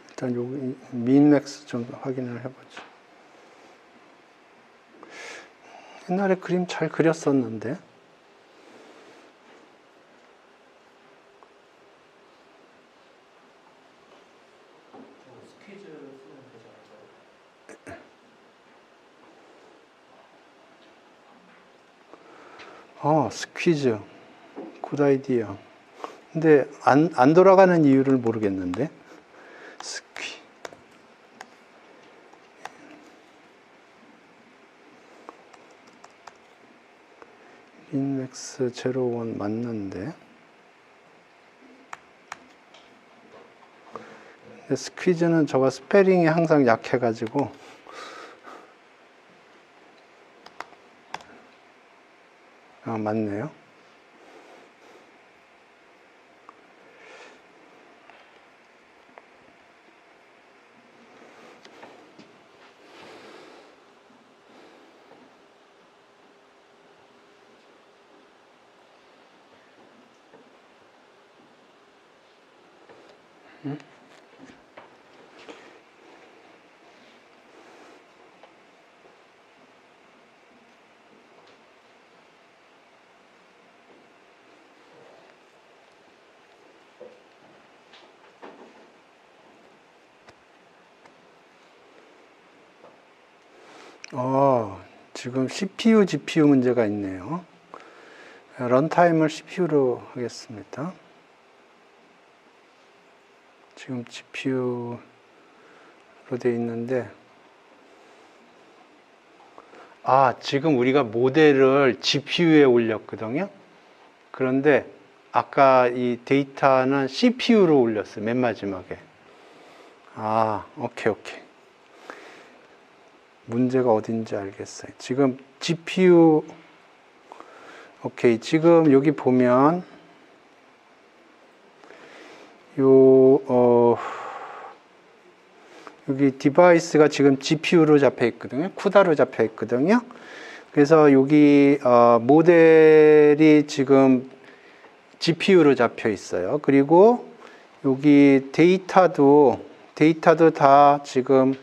일단 여기 민맥스 좀 확인을 해보죠. 옛날에 그림 잘 그렸었는데. 스퀴즈 쓰면 되지 않을까요? 스퀴즈. 굿 아이디어. 근데 안 돌아가는 이유를 모르겠는데. 인맥스 01 맞는데. 스퀴즈는 저가 스페링이 항상 약해가지고. 맞네요. 지금 CPU, GPU 문제가 있네요. 런타임을 CPU로 하겠습니다. 지금 GPU로 되어 있는데, 지금 우리가 모델을 GPU에 올렸거든요. 그런데 아까 이 데이터는 CPU로 올렸어요. 맨 마지막에. 오케이. 문제가 어딘지 알겠어요. 지금 GPU, 오케이. 지금 여기 보면, 여기 디바이스가 지금 GPU로 잡혀 있거든요. 쿠다로 잡혀 있거든요. 그래서 여기 모델이 지금 GPU로 잡혀 있어요. 그리고 여기 데이터도 다 지금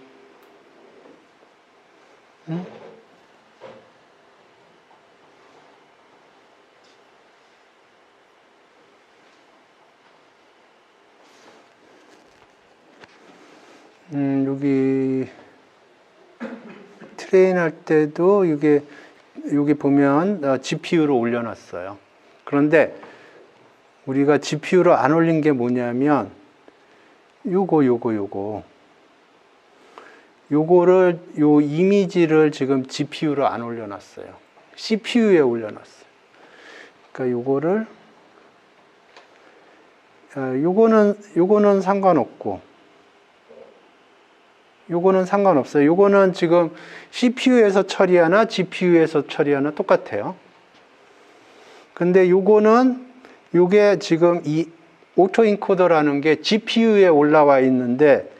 여기 트레인 할 때도 여기 보면 GPU로 올려놨어요. 그런데 우리가 GPU로 안 올린 게 뭐냐면 요 이미지를 지금 GPU로 안 올려놨어요. CPU에 올려놨어요. 그러니까 요거는 상관없고 요거는 상관없어요. 요거는 지금 CPU에서 처리하나 GPU에서 처리하나 똑같아요. 근데 요게 지금 이 오토 인코더라는 게 GPU에 올라와 있는데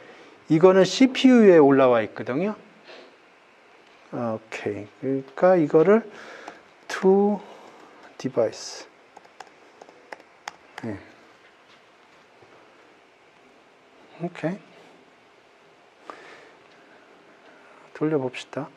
이거는 CPU에 올라와 있거든요. 오케이. 그러니까 이거를 to device. 네. 오케이. 돌려봅시다.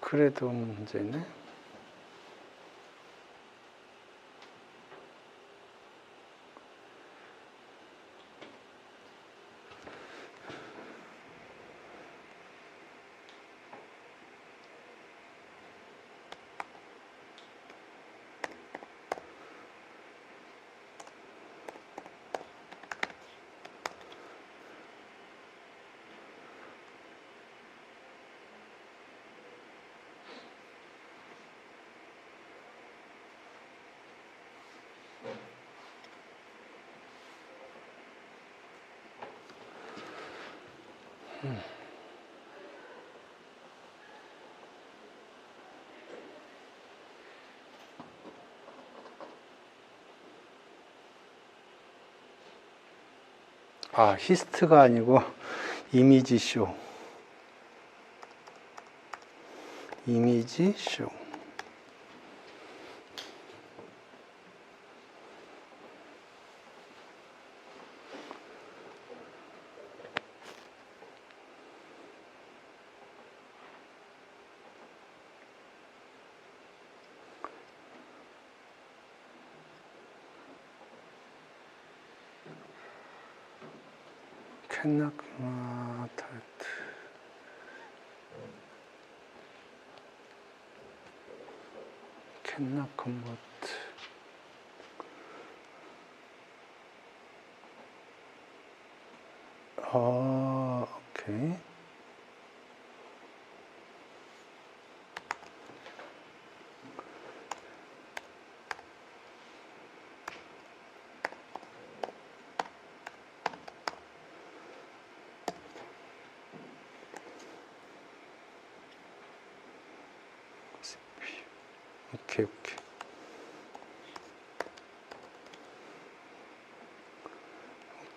그래도 문제네. 히스트가 아니고 이미지 쇼. 이미지 쇼. 타이트. cannot convert. 오케이.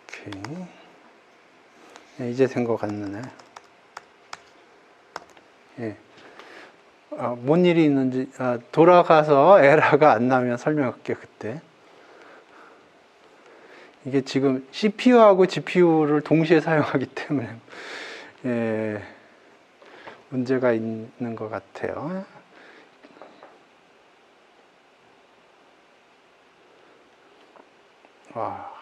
오케이. 네, 이제 된 것 같네. 예. 뭔 일이 있는지, 돌아가서 에러가 안 나면 설명할게요, 그때. 이게 지금 CPU하고 GPU를 동시에 사용하기 때문에, 예, 문제가 있는 것 같아요. 와.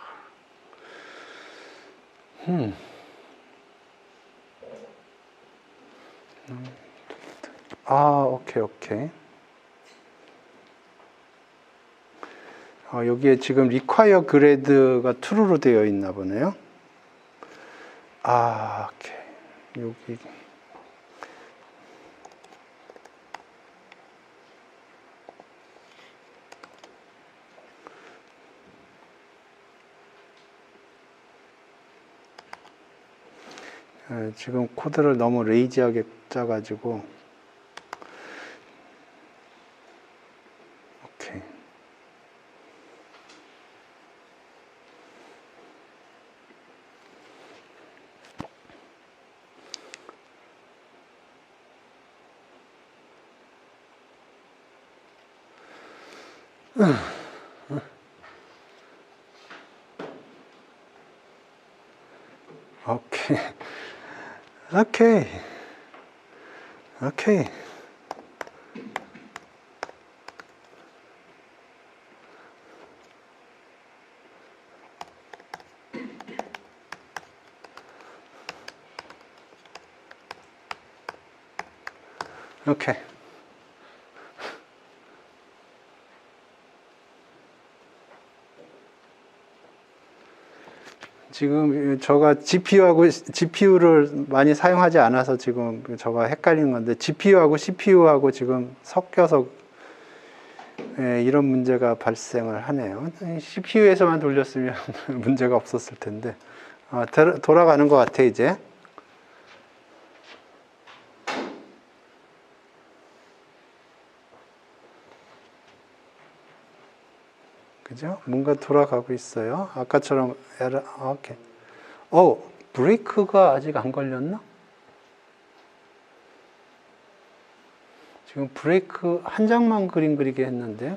오케이. 여기에 지금 require grade가 true로 되어 있나 보네요. 오케이. 여기. 지금 코드를 너무 레이지하게 짜가지고. 오케이. 오케이. 오케이. 오케이. 오케이. 지금 저가 GPU를 많이 사용하지 않아서 지금 저가 헷갈리는 건데 GPU하고 CPU하고 지금 섞여서 이런 문제가 발생을 하네요. CPU에서만 돌렸으면 문제가 없었을 텐데 돌아가는 것 같아 이제. 그죠? 뭔가 돌아가고 있어요. 아까처럼 오케이. 브레이크가 아직 안 걸렸나? 지금 브레이크 한 장만 그림 그리게 했는데.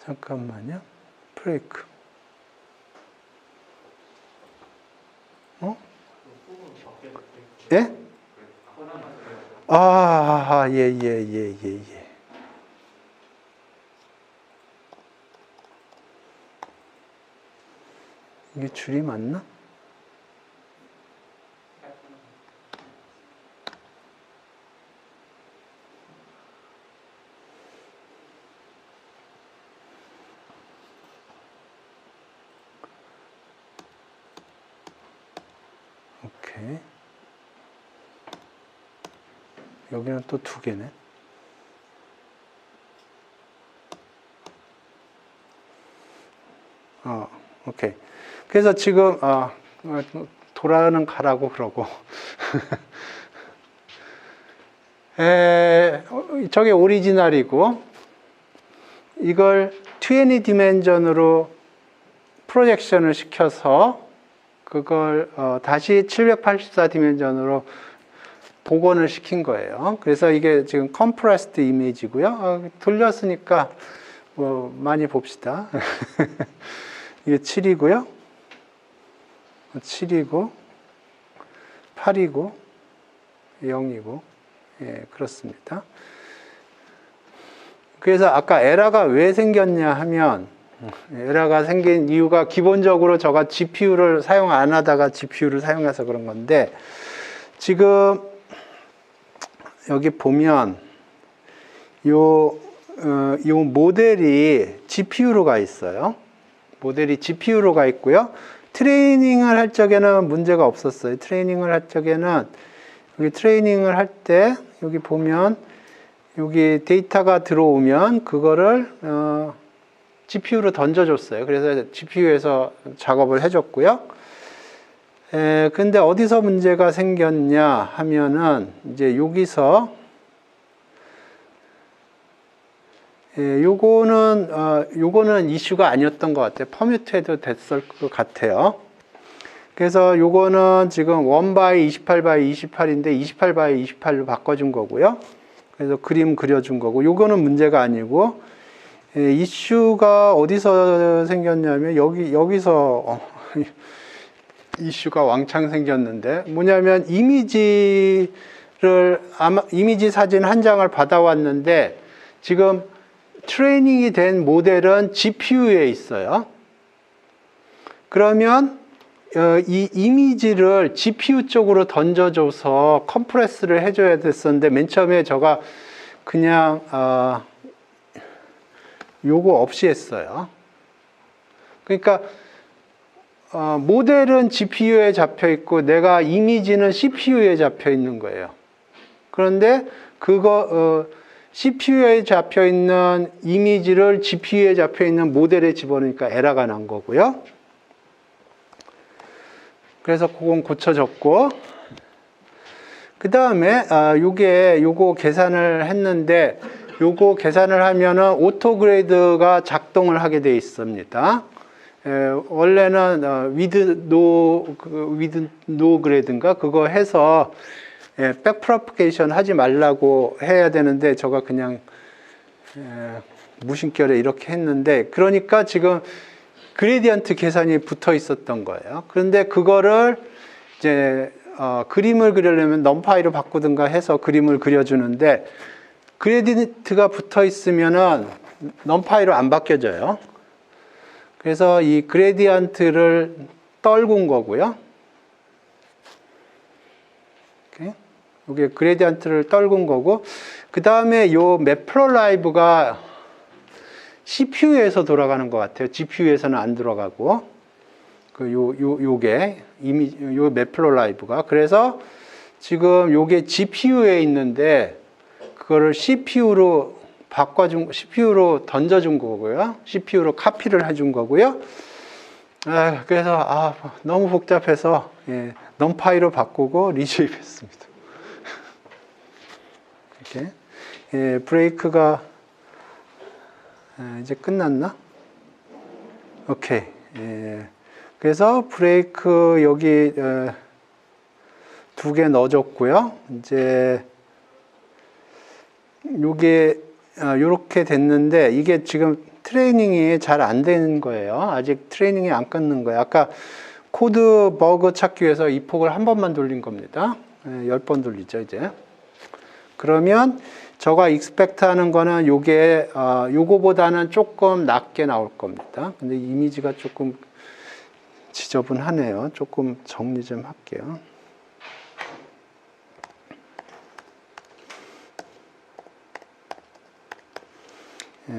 잠깐만요. 브레이크. 예? 예. 이게 줄이 맞나? 오케이. 여기는 또 두 개네. 오케이. 그래서 지금 돌아는 가라고 그러고 저게 오리지널이고 이걸 20 디멘전으로 프로젝션을 시켜서 그걸 다시 784 디멘전으로 복원을 시킨 거예요. 그래서 이게 지금 컴프레스드 이미지고요. 돌렸으니까 뭐 많이 봅시다. 이게 7이고요. 7이고 8이고 0이고 예, 그렇습니다. 그래서 아까 에러가 왜 생겼냐 하면 에러가 생긴 이유가 기본적으로 저가 GPU를 사용 안 하다가 GPU를 사용해서 그런 건데 지금 여기 보면 요 모델이 GPU로 가 있어요. 모델이 GPU로 가 있고요. 트레이닝을 할 적에는 문제가 없었어요. 트레이닝을 할 적에는 여기 트레이닝을 할 때 여기 보면 여기 데이터가 들어오면 그거를 GPU로 던져줬어요. 그래서 GPU에서 작업을 해줬고요. 근데 어디서 문제가 생겼냐 하면은 이제 여기서 요거는 이슈가 아니었던 것 같아요. 퍼뮤트 해도 됐을 것 같아요. 그래서 요거는 지금 1by 28by 28인데 28by 28로 바꿔준 거고요. 그래서 그림 그려준 거고, 요거는 문제가 아니고, 이슈가 어디서 생겼냐면, 여기서 이슈가 왕창 생겼는데, 뭐냐면, 이미지 사진 한 장을 받아왔는데, 지금 트레이닝이 된 모델은 GPU에 있어요. 그러면 이 이미지를 GPU 쪽으로 던져줘서 컴프레스를 해줘야 됐었는데 맨 처음에 제가 그냥 요거 없이 했어요. 그러니까 모델은 GPU에 잡혀 있고 내가 이미지는 CPU에 잡혀 있는 거예요. 그런데 그거 CPU에 잡혀 있는 이미지를 GPU에 잡혀 있는 모델에 집어넣으니까 에러가 난 거고요. 그래서 그건 고쳐졌고, 그 다음에 요거 계산을 했는데, 요거 계산을 하면은 오토그레이드가 작동을 하게 돼 있습니다. 원래는 with no grade인가 그거 해서 백프로퍼게이션 하지 말라고 해야 되는데 제가 그냥 무심결에 이렇게 했는데, 그러니까 지금 그레디언트 계산이 붙어 있었던 거예요. 그런데 그거를 이제 그림을 그리려면 넘파이로 바꾸든가 해서 그림을 그려주는데, 그레디언트가 붙어 있으면은 넘파이로 안 바뀌어져요. 그래서 이 그레디언트를 떨군 거고요. 이게 그레디언트를 떨군 거고, 그 다음에 요 매플로라이브가 CPU에서 돌아가는 것 같아요. GPU에서는 안 돌아가고, 요게 요 매플로라이브가, 그래서 지금 요게 GPU에 있는데 그거를 CPU로 CPU로 던져준 거고요. CPU로 카피를 해준 거고요. 그래서 너무 복잡해서 넘파이로 바꾸고 리주입했습니다. 이렇게 브레이크가 이제 끝났나? 오케이. 그래서 브레이크 여기 2개 넣어줬고요. 이제 요게 요렇게 됐는데, 이게 지금 트레이닝이 잘 안 되는 거예요. 아직 트레이닝이 안 끊는 거예요. 아까 코드 버그 찾기 위해서 이 폭을 한 번만 돌린 겁니다. 10번 돌리죠, 이제. 그러면 제가 익스펙트 하는 거는 요게 요거보다는 조금 낮게 나올 겁니다. 근데 이미지가 조금 지저분하네요. 조금 정리 좀 할게요.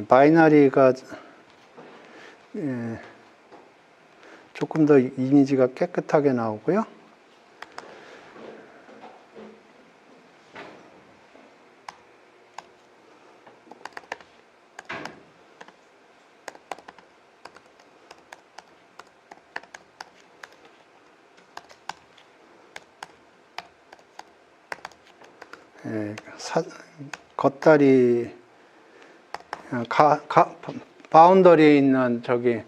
바이너리가 조금 더 이미지가 깨끗하게 나오고요. 겉다리 바운더리에 있는 저기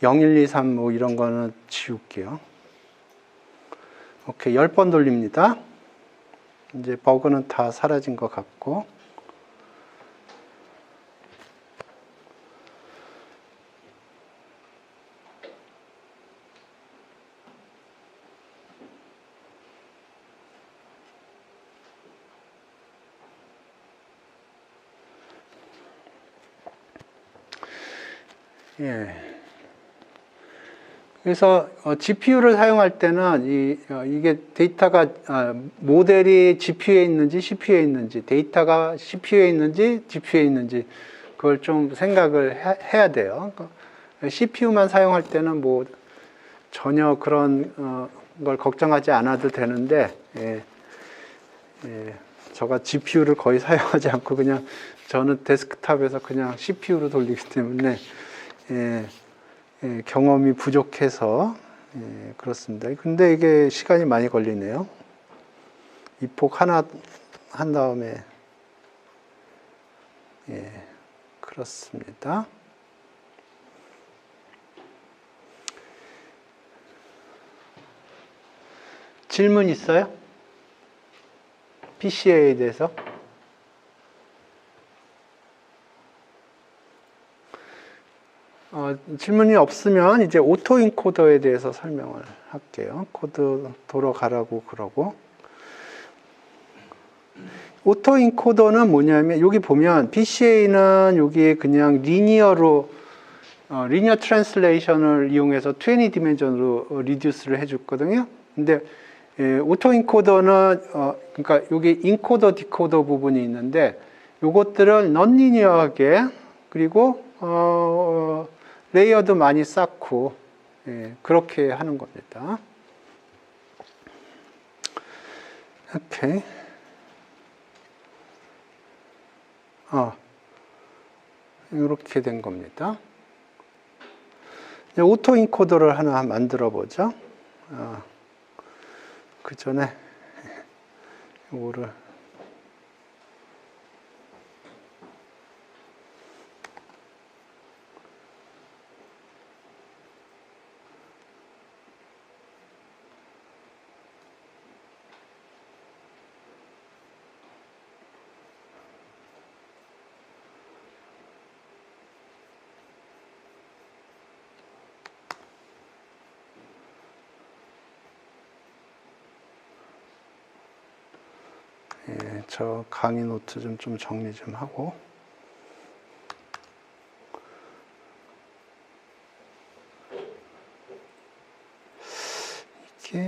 0, 1, 2, 3 뭐 이런 거는 지울게요. 오케이, 10번 돌립니다. 이제 버그는 다 사라진 것 같고. 그래서 GPU를 사용할 때는 이게 데이터가 모델이 GPU에 있는지 CPU에 있는지, 데이터가 CPU에 있는지 GPU에 있는지 그걸 좀 생각을 해야 돼요. CPU만 사용할 때는 뭐 전혀 그런 걸 걱정하지 않아도 되는데, 제가 GPU를 거의 사용하지 않고 그냥 저는 데스크탑에서 그냥 CPU로 돌리기 때문에 경험이 부족해서 그렇습니다. 근데 이게 시간이 많이 걸리네요. 이 폭 하나 한 다음에 그렇습니다. 질문 있어요? PCA에 대해서? 질문이 없으면 이제 오토 인코더에 대해서 설명을 할게요. 코드 돌아가라고 그러고. 오토 인코더는 뭐냐면, 여기 보면 PCA는 여기 그냥 리니어 트랜슬레이션을 이용해서 20 디멘전으로 리듀스를 해줬거든요. 근데 오토 인코더는 그러니까 여기 인코더 디코더 부분이 있는데, 요것들을 넌리니어하게, 그리고 레이어도 많이 쌓고 그렇게 하는 겁니다. 오케이. 이렇게 된 겁니다. 오토 인코더를 하나 만들어 보죠. 그 전에 요거를 저 강의 노트 좀 정리 좀 하고. 이게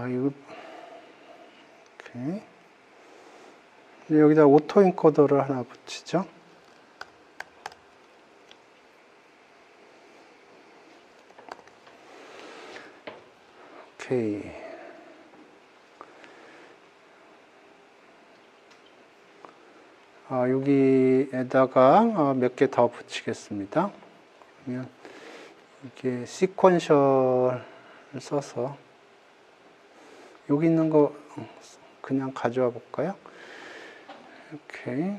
이거 오케이. 여기다 오토 인코더를 하나 붙이죠. 오케이. 여기에다가 몇 개 더 붙이겠습니다. 그러면 이게 시퀀셜을 써서 여기 있는 거 그냥 가져와 볼까요? 오케이.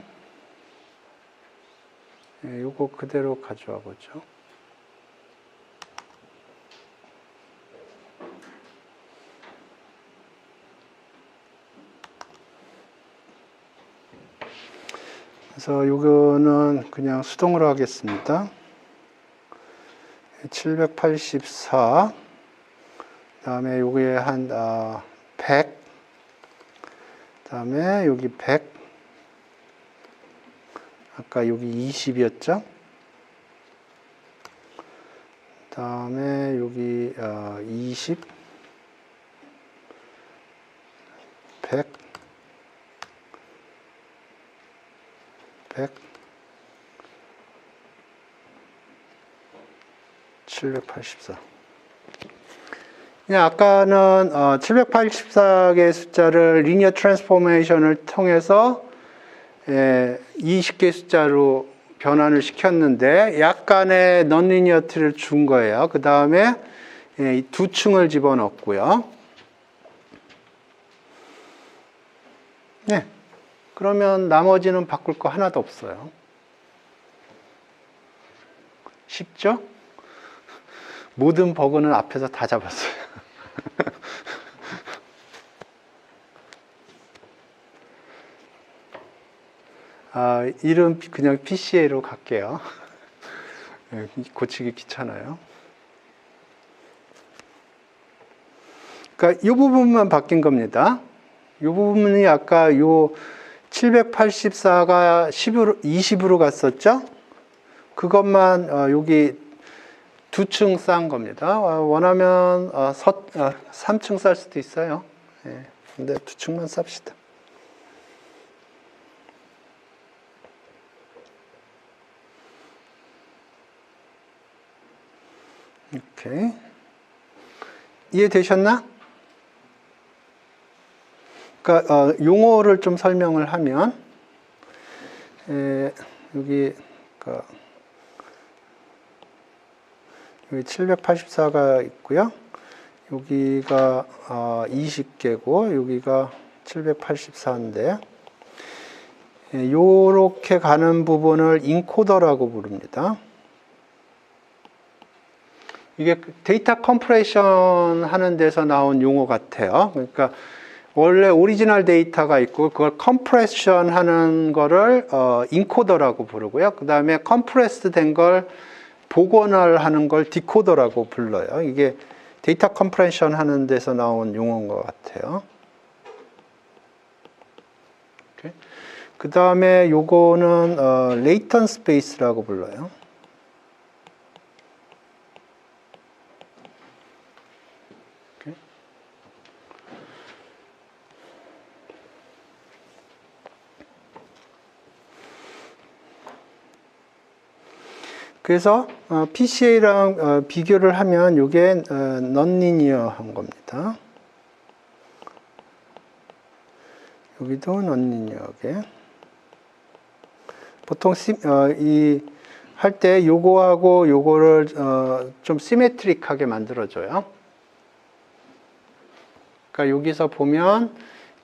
요거 그대로 가져와 보죠. 그래서 요거는 그냥 수동으로 하겠습니다. 784. 그다음에 요게 한 100. 그다음에 여기 100. 아까 여기 20이었죠? 그다음에 여기 20. 100. 100. 784. 그냥 아까는 784개의 숫자를 리니어 트랜스포메이션을 통해서 20개 숫자로 변환을 시켰는데 약간의 넌리니어티를 준 거예요. 그 다음에 두 층을 집어넣고요. 네. 그러면 나머지는 바꿀 거 하나도 없어요. 쉽죠? 모든 버그는 앞에서 다 잡았어요. 이름 그냥 PCA로 갈게요. 고치기 귀찮아요. 그러니까 이 부분만 바뀐 겁니다. 이 부분이 아까 요 784가 20으로 갔었죠? 그것만 여기 두 층 쌓은 겁니다. 원하면 3층 쌓을 수도 있어요. 근데 두 층만 쌉시다. 오케이. 이해되셨나? 그러니까 용어를 좀 설명을 하면 여기 784가 있고요. 여기가 20개고 여기가 784인데 요렇게 가는 부분을 인코더라고 부릅니다. 이게 데이터 컴프레션 하는 데서 나온 용어 같아요. 그러니까 원래 오리지널 데이터가 있고 그걸 컴프레션 하는 거를 인코더라고 부르고요. 그 다음에 컴프레스 된 걸 복원을 하는 걸 디코더라고 불러요. 이게 데이터 컴프레션 하는 데서 나온 용어인 것 같아요. 그 다음에 요거는 레이턴 스페이스라고 불러요. 이렇게. 그래서 PCA랑 비교를 하면 요게 non-linear한 겁니다. 여기도 non-linear하게. 보통 할 때 요거하고 요거를 좀 시메트릭하게 만들어줘요. 그러니까 여기서 보면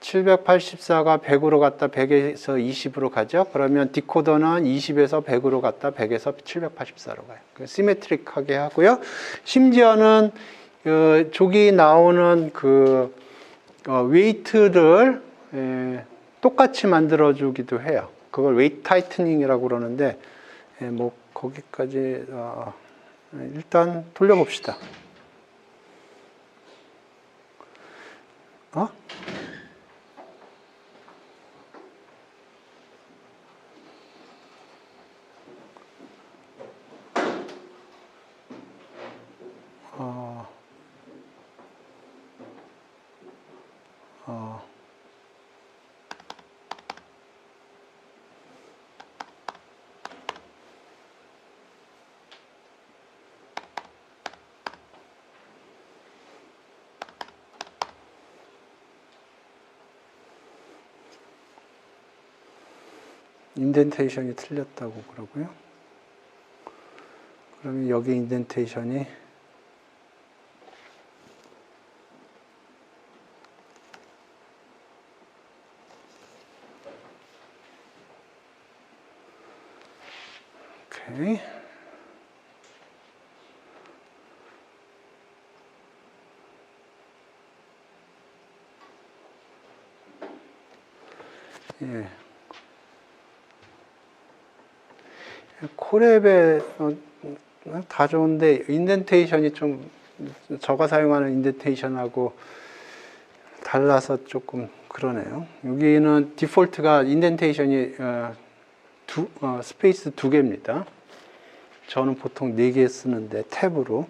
784가 100으로 갔다 100에서 20으로 가죠. 그러면 디코더는 20에서 100으로 갔다 100에서 784로 가요. 시메트릭하게 하고요. 심지어는 저기 나오는 그 웨이트를 똑같이 만들어주기도 해요. 그걸 웨이트 타이트닝이라고 그러는데 뭐 거기까지 일단 돌려봅시다. 인덴테이션이 틀렸다고 그러고요. 그러면 여기 인덴테이션이 오케이. 예. 코랩에 다 좋은데 인덴테이션이 좀 저가 사용하는 인덴테이션하고 달라서 조금 그러네요. 여기는 디폴트가 인덴테이션이 스페이스 2개입니다. 저는 보통 4개 쓰는데 탭으로.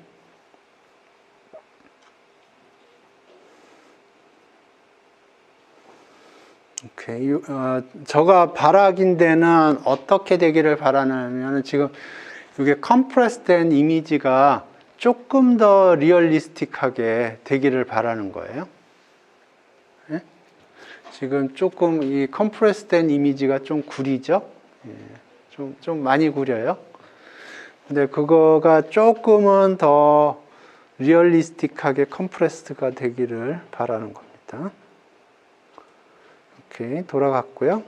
오케이. 저가 바라긴 데는 어떻게 되기를 바라냐면 지금 이게 컴프레스된 이미지가 조금 더 리얼리스틱하게 되기를 바라는 거예요. 예? 지금 조금 이 컴프레스된 이미지가 좀 구리죠? 예. 좀 많이 구려요. 근데 그거가 조금은 더 리얼리스틱하게 컴프레스가 되기를 바라는 겁니다. 오케이, 돌아갔고요.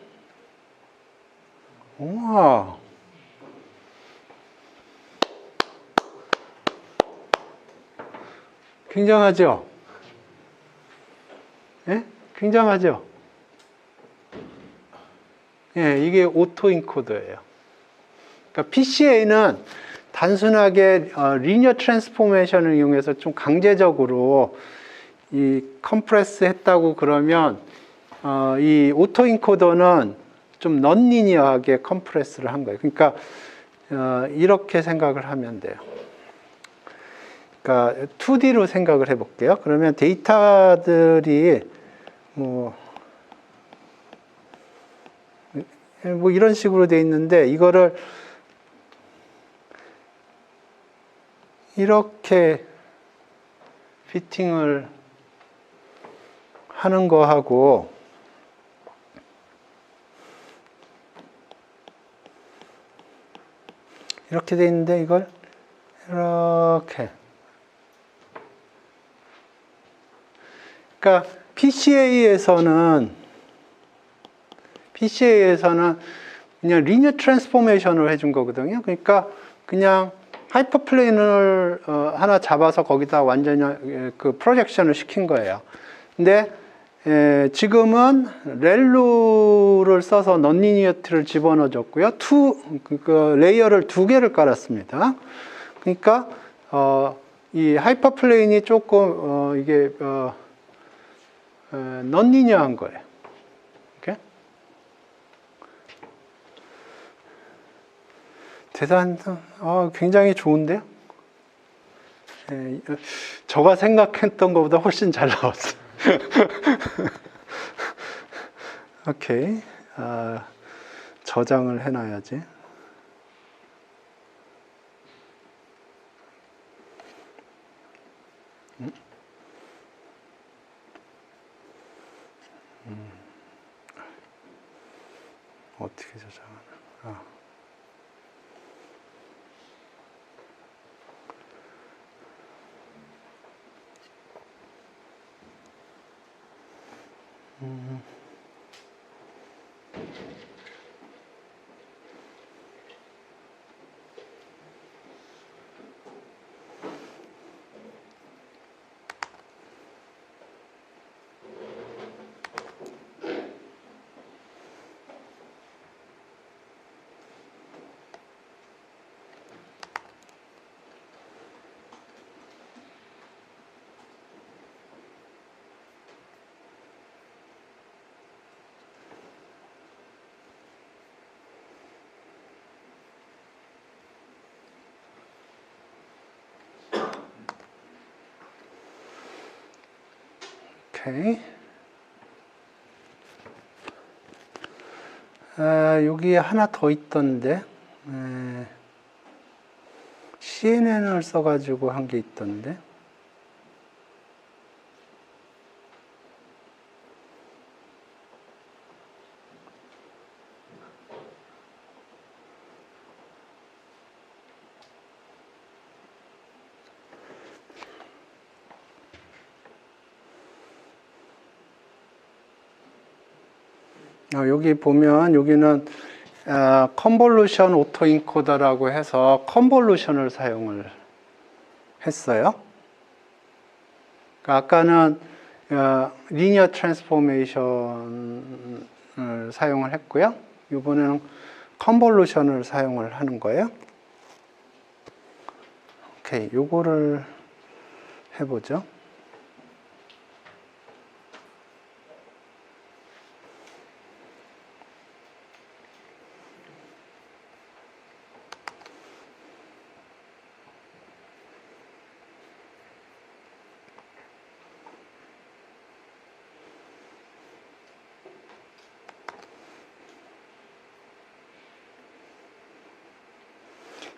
우와. 굉장하죠? 예? 굉장하죠? 예, 이게 오토 인코더예요. 그러니까 PCA는 단순하게 리니어 트랜스포메이션을 이용해서 좀 강제적으로 이 컴프레스 했다고 그러면 이 오토 인코더는 좀 넌리니어하게 컴프레스를 한 거예요. 그러니까 이렇게 생각을 하면 돼요. 그러니까 2D로 생각을 해볼게요. 그러면 데이터들이 뭐 이런 식으로 돼 있는데 이거를 이렇게 피팅을 하는 거하고 이렇게 돼 있는데 이걸 이렇게, 그러니까 PCA에서는 그냥 리니어 트랜스포메이션을 해준 거거든요. 그러니까 그냥 하이퍼플레인을 하나 잡아서 거기다 완전히 그 프로젝션을 시킨 거예요. 근데 지금은 렐루를 써서 넌리니어티를 집어넣어줬고요. 그 레이어를 2개를 깔았습니다. 그러니까 이 하이퍼플레인이 조금 이게 넌리니어한 거예요. 이렇게? 굉장히 좋은데요? 예, 제가 생각했던 것보다 훨씬 잘 나왔어요. 오케이. 저장을 해놔야지. 어떻게 저장하나? 오케이. 여기 하나 더 있던데. CNN을 써가지고 한 게 있던데. 여기 보면 여기는 컨볼루션 오토인코더라고 해서 컨볼루션을 사용을 했어요. 그러니까 아까는 리니어 트랜스포메이션을 사용을 했고요. 이번에는 컨볼루션을 사용을 하는 거예요. 오케이, 요거를 해보죠.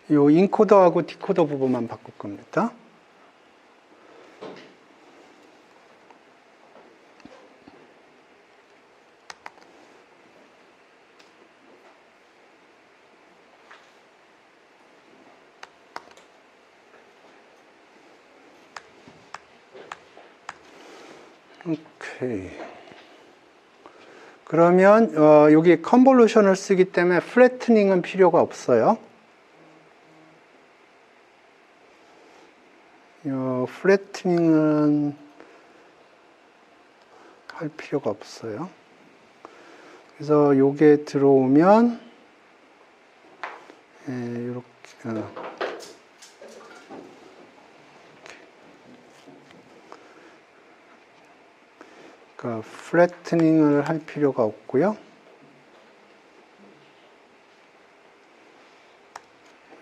이 인코더하고 디코더 부분만 바꿀 겁니다. 오케이. 그러면 여기 컨볼루션을 쓰기 때문에 플래트닝은 필요가 없어요. 플래트닝은 할 필요가 없어요. 그래서 요게 들어오면 이렇게 그러니까 플래트닝을 할 필요가 없고요.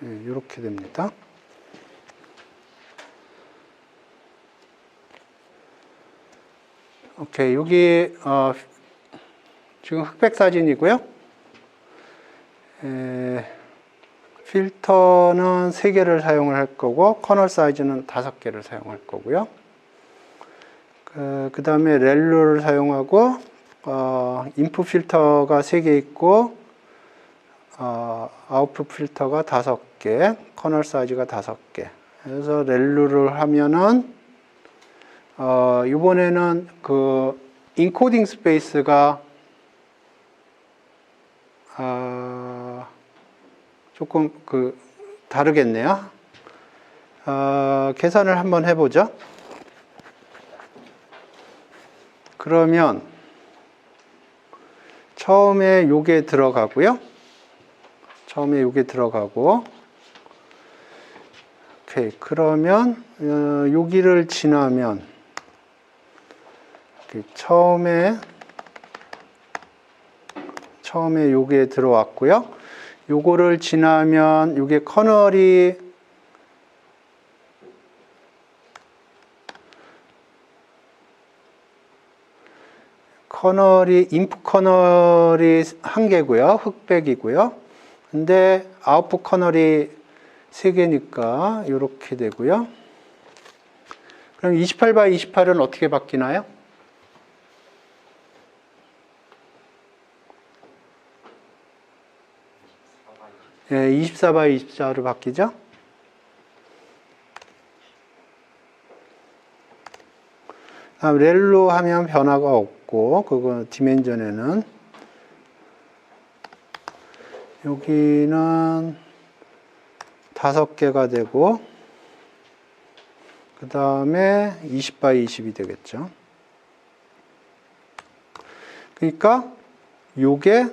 이렇게 됩니다. 오케이, 여기 지금 흑백 사진이고요. 필터는 3개를 사용을 할 거고 커널 사이즈는 5개를 사용할 거고요. 그 다음에 렐루를 사용하고 인풋 필터가 3개 있고 아웃풋 필터가 5개, 커널 사이즈가 5개. 그래서 렐루를 하면은 이번에는 그 인코딩 스페이스가 조금 다르겠네요. 계산을 한번 해보죠. 그러면 처음에 요게 들어가고요. 오케이, 그러면 여기를 지나면 처음에 요게 들어왔고요. 요거를 지나면 요게 커널이 인풋 커널이 한 개고요. 흑백이고요. 근데 아웃풋 커널이 세 개니까 이렇게 되고요. 그럼 28 x 28은 어떻게 바뀌나요? 예, 24 x 24로 바뀌죠. 다음 렐로 하면 변화가 없고, 그거 디멘전에는 여기는 5개가 되고, 그 다음에 20 by 20이 되겠죠. 그러니까 요게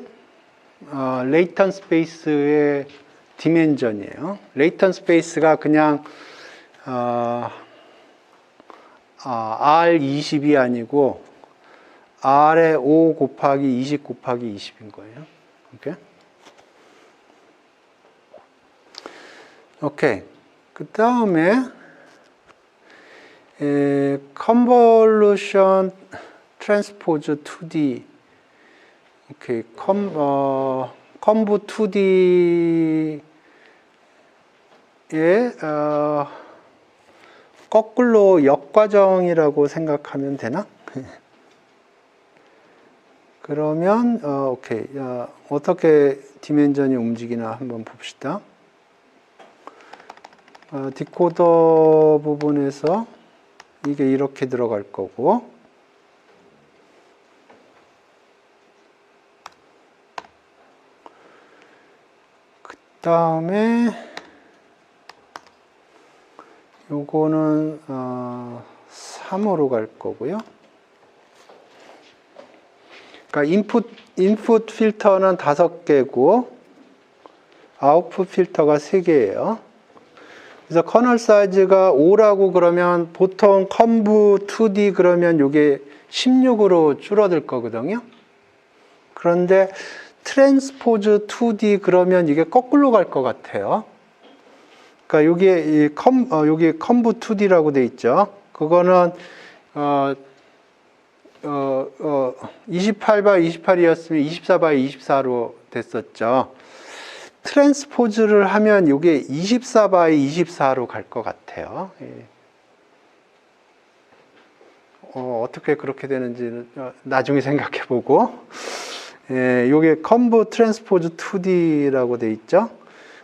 레이턴 스페이스의 디멘전이에요. 레이턴 스페이스가 그냥 R20이 아니고 R의 5 곱하기 20 곱하기 20인 거예요. 오케이. 그 다음에 컨볼루션 트랜스포즈 2D. 오케이. 컴부 2D의 거꾸로 역과정이라고 생각하면 되나? 그러면 오케이. 어떻게 디멘전이 움직이나 한번 봅시다. 디코더 부분에서 이게 이렇게 들어갈 거고, 그 다음에 요거는 3으로 갈 거고요. 그러니까 인풋 필터는 5개고 아웃풋 필터가 3개예요. 그래서 커널 사이즈가 5라고 그러면 보통 컴부 2D 그러면 이게 16으로 줄어들 거거든요. 그런데 트랜스포즈 2D 그러면 이게 거꾸로 갈 것 같아요. 그러니까 여기 컴부 2D라고 돼 있죠. 그거는 28 by 28이었으면 24 by 24로 됐었죠. 트랜스포즈를 하면 이게 24 by 24로 갈 것 같아요. 어떻게 그렇게 되는지는 나중에 생각해 보고, 이게 컴보 트랜스포즈 2D라고 돼 있죠.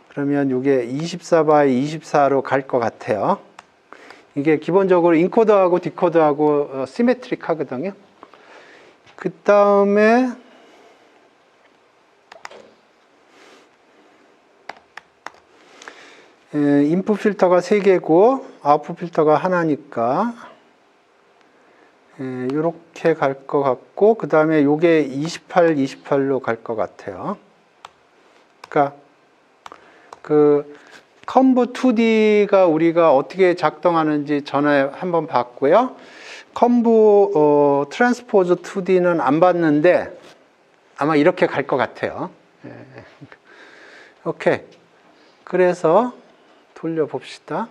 그러면 이게 24 by 24로 갈 것 같아요. 이게 기본적으로 인코더하고 디코더하고 시메트릭 하거든요. 그 다음에 인풋 필터가 3개고 아웃풋 필터가 하나니까 이렇게 갈 것 같고, 그 다음에 이게 28, 28로 갈 것 같아요. 그러니까 그 컴보 2D가 우리가 어떻게 작동하는지 전에 한번 봤고요. 컴보 트랜스포즈 2D는 안 봤는데 아마 이렇게 갈 것 같아요. 오케이. 그래서 돌려봅시다.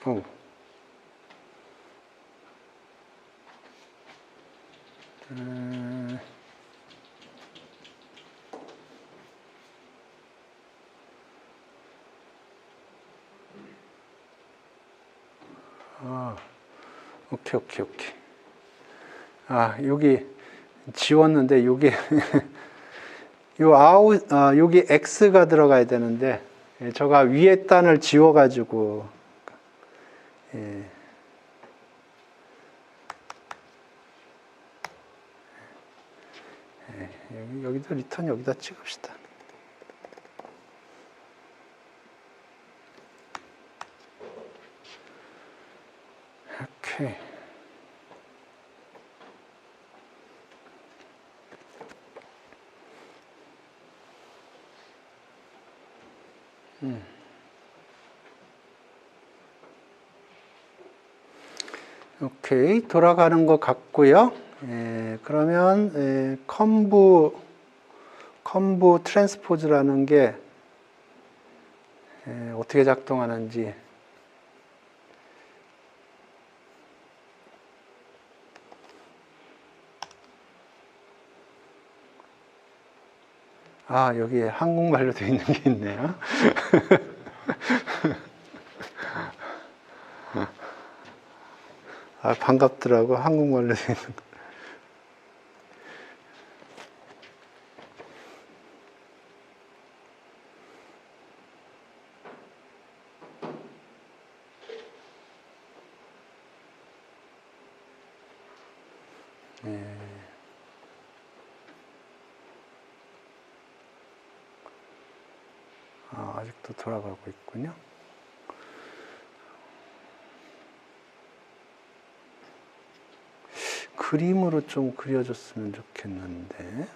오케이. 여기 지웠는데, 여기, 여기 X가 들어가야 되는데, 제가 위에 단을 지워가지고, 여기도 리턴 여기다 찍읍시다. 오케이. 오케이, 돌아가는 것 같고요. 그러면 컴부 트랜스포즈라는 게 어떻게 작동하는지 여기에 한국말로 되어 있는 게 있네요. 반갑더라고, 한국말로 되어 있는 거. 아직도 돌아가고 있군요. 그림으로 좀 그려줬으면 좋겠는데.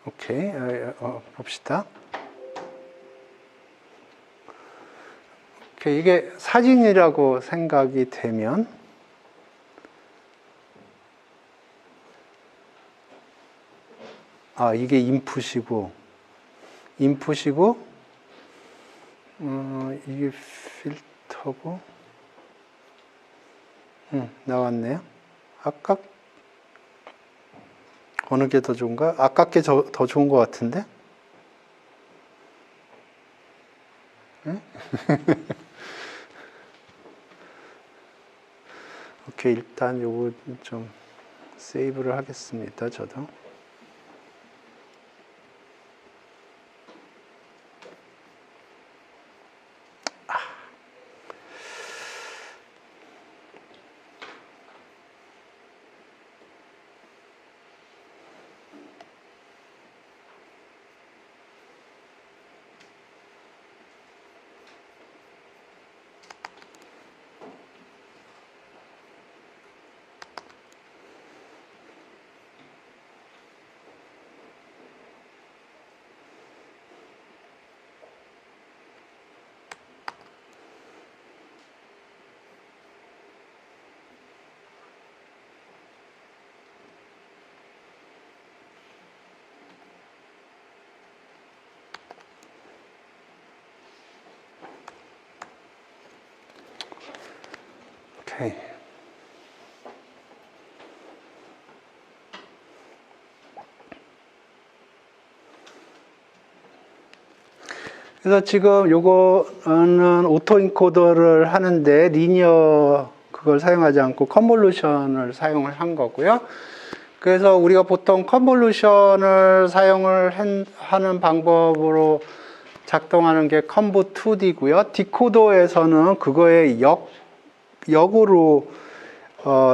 오케이, 봅시다. 오케이, 이게 사진이라고 생각이 되면 이게 인풋이고 이게 필터고 나왔네요. 아까 어느 게 더 좋은가? 아까 게 더 좋은 것 같은데? 오케이, 일단 요거 좀 세이브를 하겠습니다. 저도. 오케이. 그래서 지금 요거는 오토 인코더를 하는데 리니어 그걸 사용하지 않고 컨볼루션을 사용을 한 거고요. 그래서 우리가 보통 컨볼루션을 사용을 하는 방법으로 작동하는 게 컴부 2D고요. 디코더에서는 그거의 역으로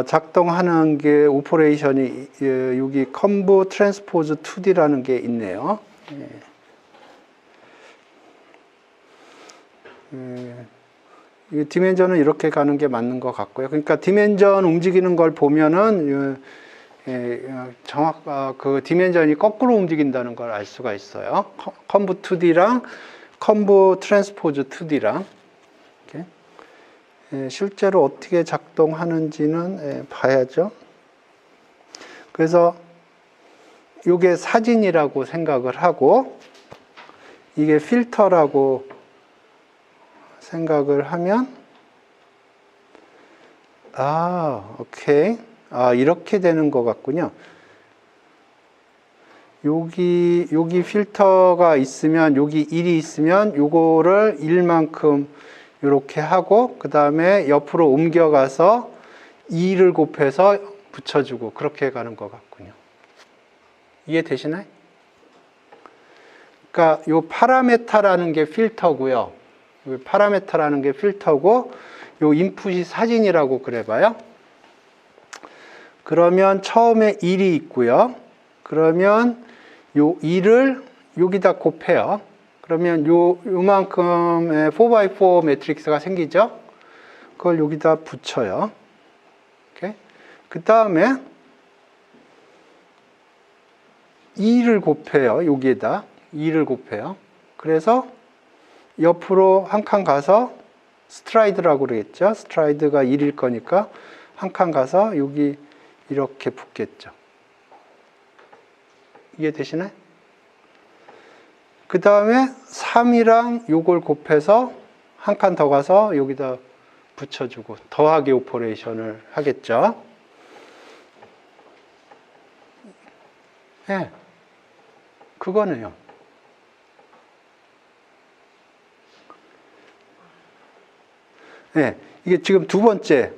작동하는 게 오퍼레이션이 여기 컴부 트랜스포즈 2D라는 게 있네요. 이 디멘전은 이렇게 가는 게 맞는 것 같고요. 그러니까 디멘전 움직이는 걸 보면은 그 디멘전이 거꾸로 움직인다는 걸 알 수가 있어요. 컴부 2D랑 컴부 트랜스포즈 2D랑 실제로 어떻게 작동하는지는 봐야죠. 그래서 이게 사진이라고 생각을 하고 이게 필터라고 생각을 하면 오케이. 이렇게 되는 것 같군요. 여기 필터가 있으면 여기 1이 있으면 요거를 1만큼 이렇게 하고 그 다음에 옆으로 옮겨가서 2를 곱해서 붙여주고 그렇게 가는 것 같군요. 이해되시나요? 그러니까 요 파라메타라는 게 필터고요. 요 파라메타라는 게 필터고 요 인풋이 사진이라고 그래봐요. 그러면 처음에 1이 있고요. 그러면 요 2를 여기다 곱해요. 그러면 요만큼의 4x4 매트릭스가 생기죠. 그걸 여기다 붙여요. 그 다음에 2를 곱해요. 여기에다. 2를 곱해요. 그래서 옆으로 한 칸 가서 스트라이드라고 그러겠죠. 스트라이드가 1일 거니까 한 칸 가서 여기 이렇게 붙겠죠. 이해되시나요? 그 다음에 3이랑 요걸 곱해서 한 칸 더 가서 여기다 붙여주고 더하기 오퍼레이션을 하겠죠. 네, 그거네요. 네, 이게 지금 두 번째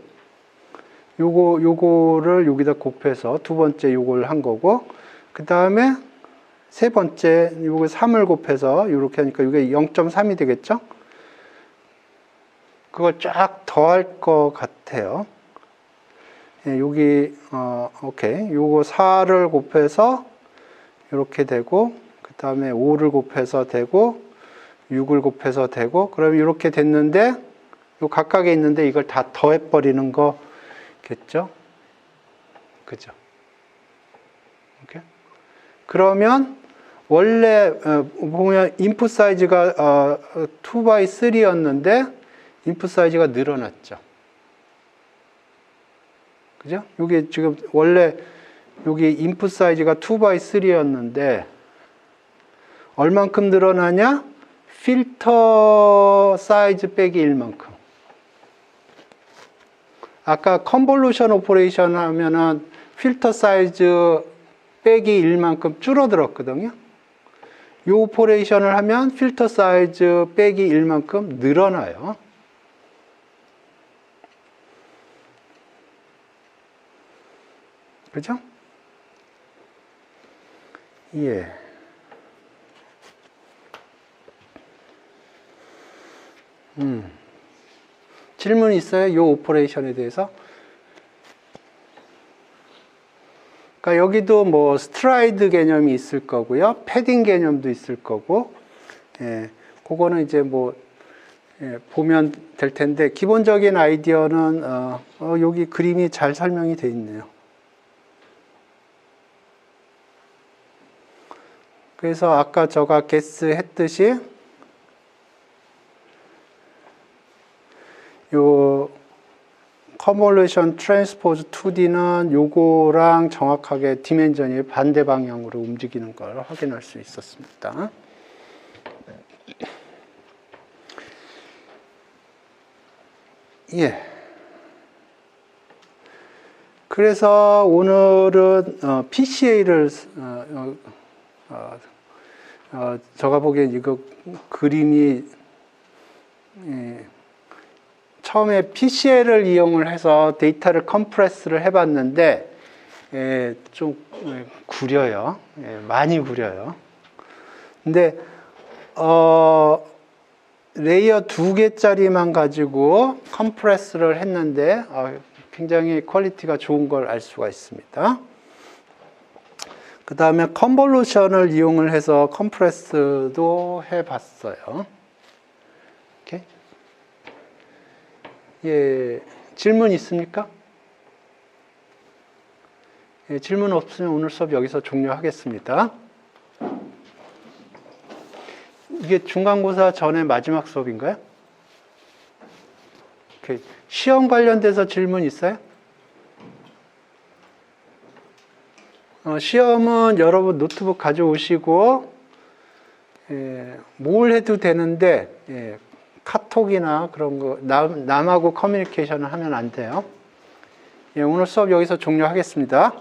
요거를 여기다 곱해서 두 번째 요걸 한 거고, 그 다음에 세 번째 요거 3을 곱해서 이렇게 하니까 이게 0.3이 되겠죠? 그걸 쫙 더할 것 같아요. 예, 여기 오케이. 요거 4를 곱해서 이렇게 되고, 그 다음에 5를 곱해서 되고, 6을 곱해서 되고, 그럼 이렇게 됐는데, 요 각각에 있는데 이걸 다 더해버리는 거겠죠? 그죠? 오케이. 그러면 원래 보면 인풋 사이즈가 2x3였는데 인풋 사이즈가 늘어났죠. 그죠? 여기 지금 원래 여기 인풋 사이즈가 2x3였는데 얼만큼 늘어나냐? 필터 사이즈 빼기 1만큼. 아까 컨볼루션 오퍼레이션 하면은 필터 사이즈 빼기 1만큼 줄어들었거든요. 이 오퍼레이션을 하면 필터 사이즈 빼기 1만큼 늘어나요. 그죠? 예. 질문 있어요? 이 오퍼레이션에 대해서? 그러니까 여기도 뭐 스트라이드 개념이 있을 거고요. 패딩 개념도 있을 거고, 예, 그거는 이제 뭐, 예, 보면 될 텐데, 기본적인 아이디어는, 여기 그림이 잘 설명이 되어 있네요. 그래서 아까 제가 게스했듯이, 요, 컨볼루션 트랜스포즈 2D는 요거랑 정확하게 디멘전이 반대 방향으로 움직이는 걸 확인할 수 있었습니다. 예. 그래서 오늘은 PCA를 제가 보기엔 이거 그림이 처음에 PCL을 이용을 해서 데이터를 컴프레스를 해봤는데 좀 구려요. 많이 구려요. 근데 레이어 2개짜리만 가지고 컴프레스를 했는데 굉장히 퀄리티가 좋은 걸 알 수가 있습니다. 그 다음에 컨볼루션을 이용을 해서 컴프레스도 해봤어요. 오케이. 예, 질문 있습니까? 예, 질문 없으면 오늘 수업 여기서 종료하겠습니다. 이게 중간고사 전에 마지막 수업인가요? 오케이. 시험 관련돼서 질문 있어요? 시험은 여러분 노트북 가져오시고, 뭘 해도 되는데, 카톡이나 그런 거, 남하고 커뮤니케이션을 하면 안 돼요. 예, 오늘 수업 여기서 종료하겠습니다.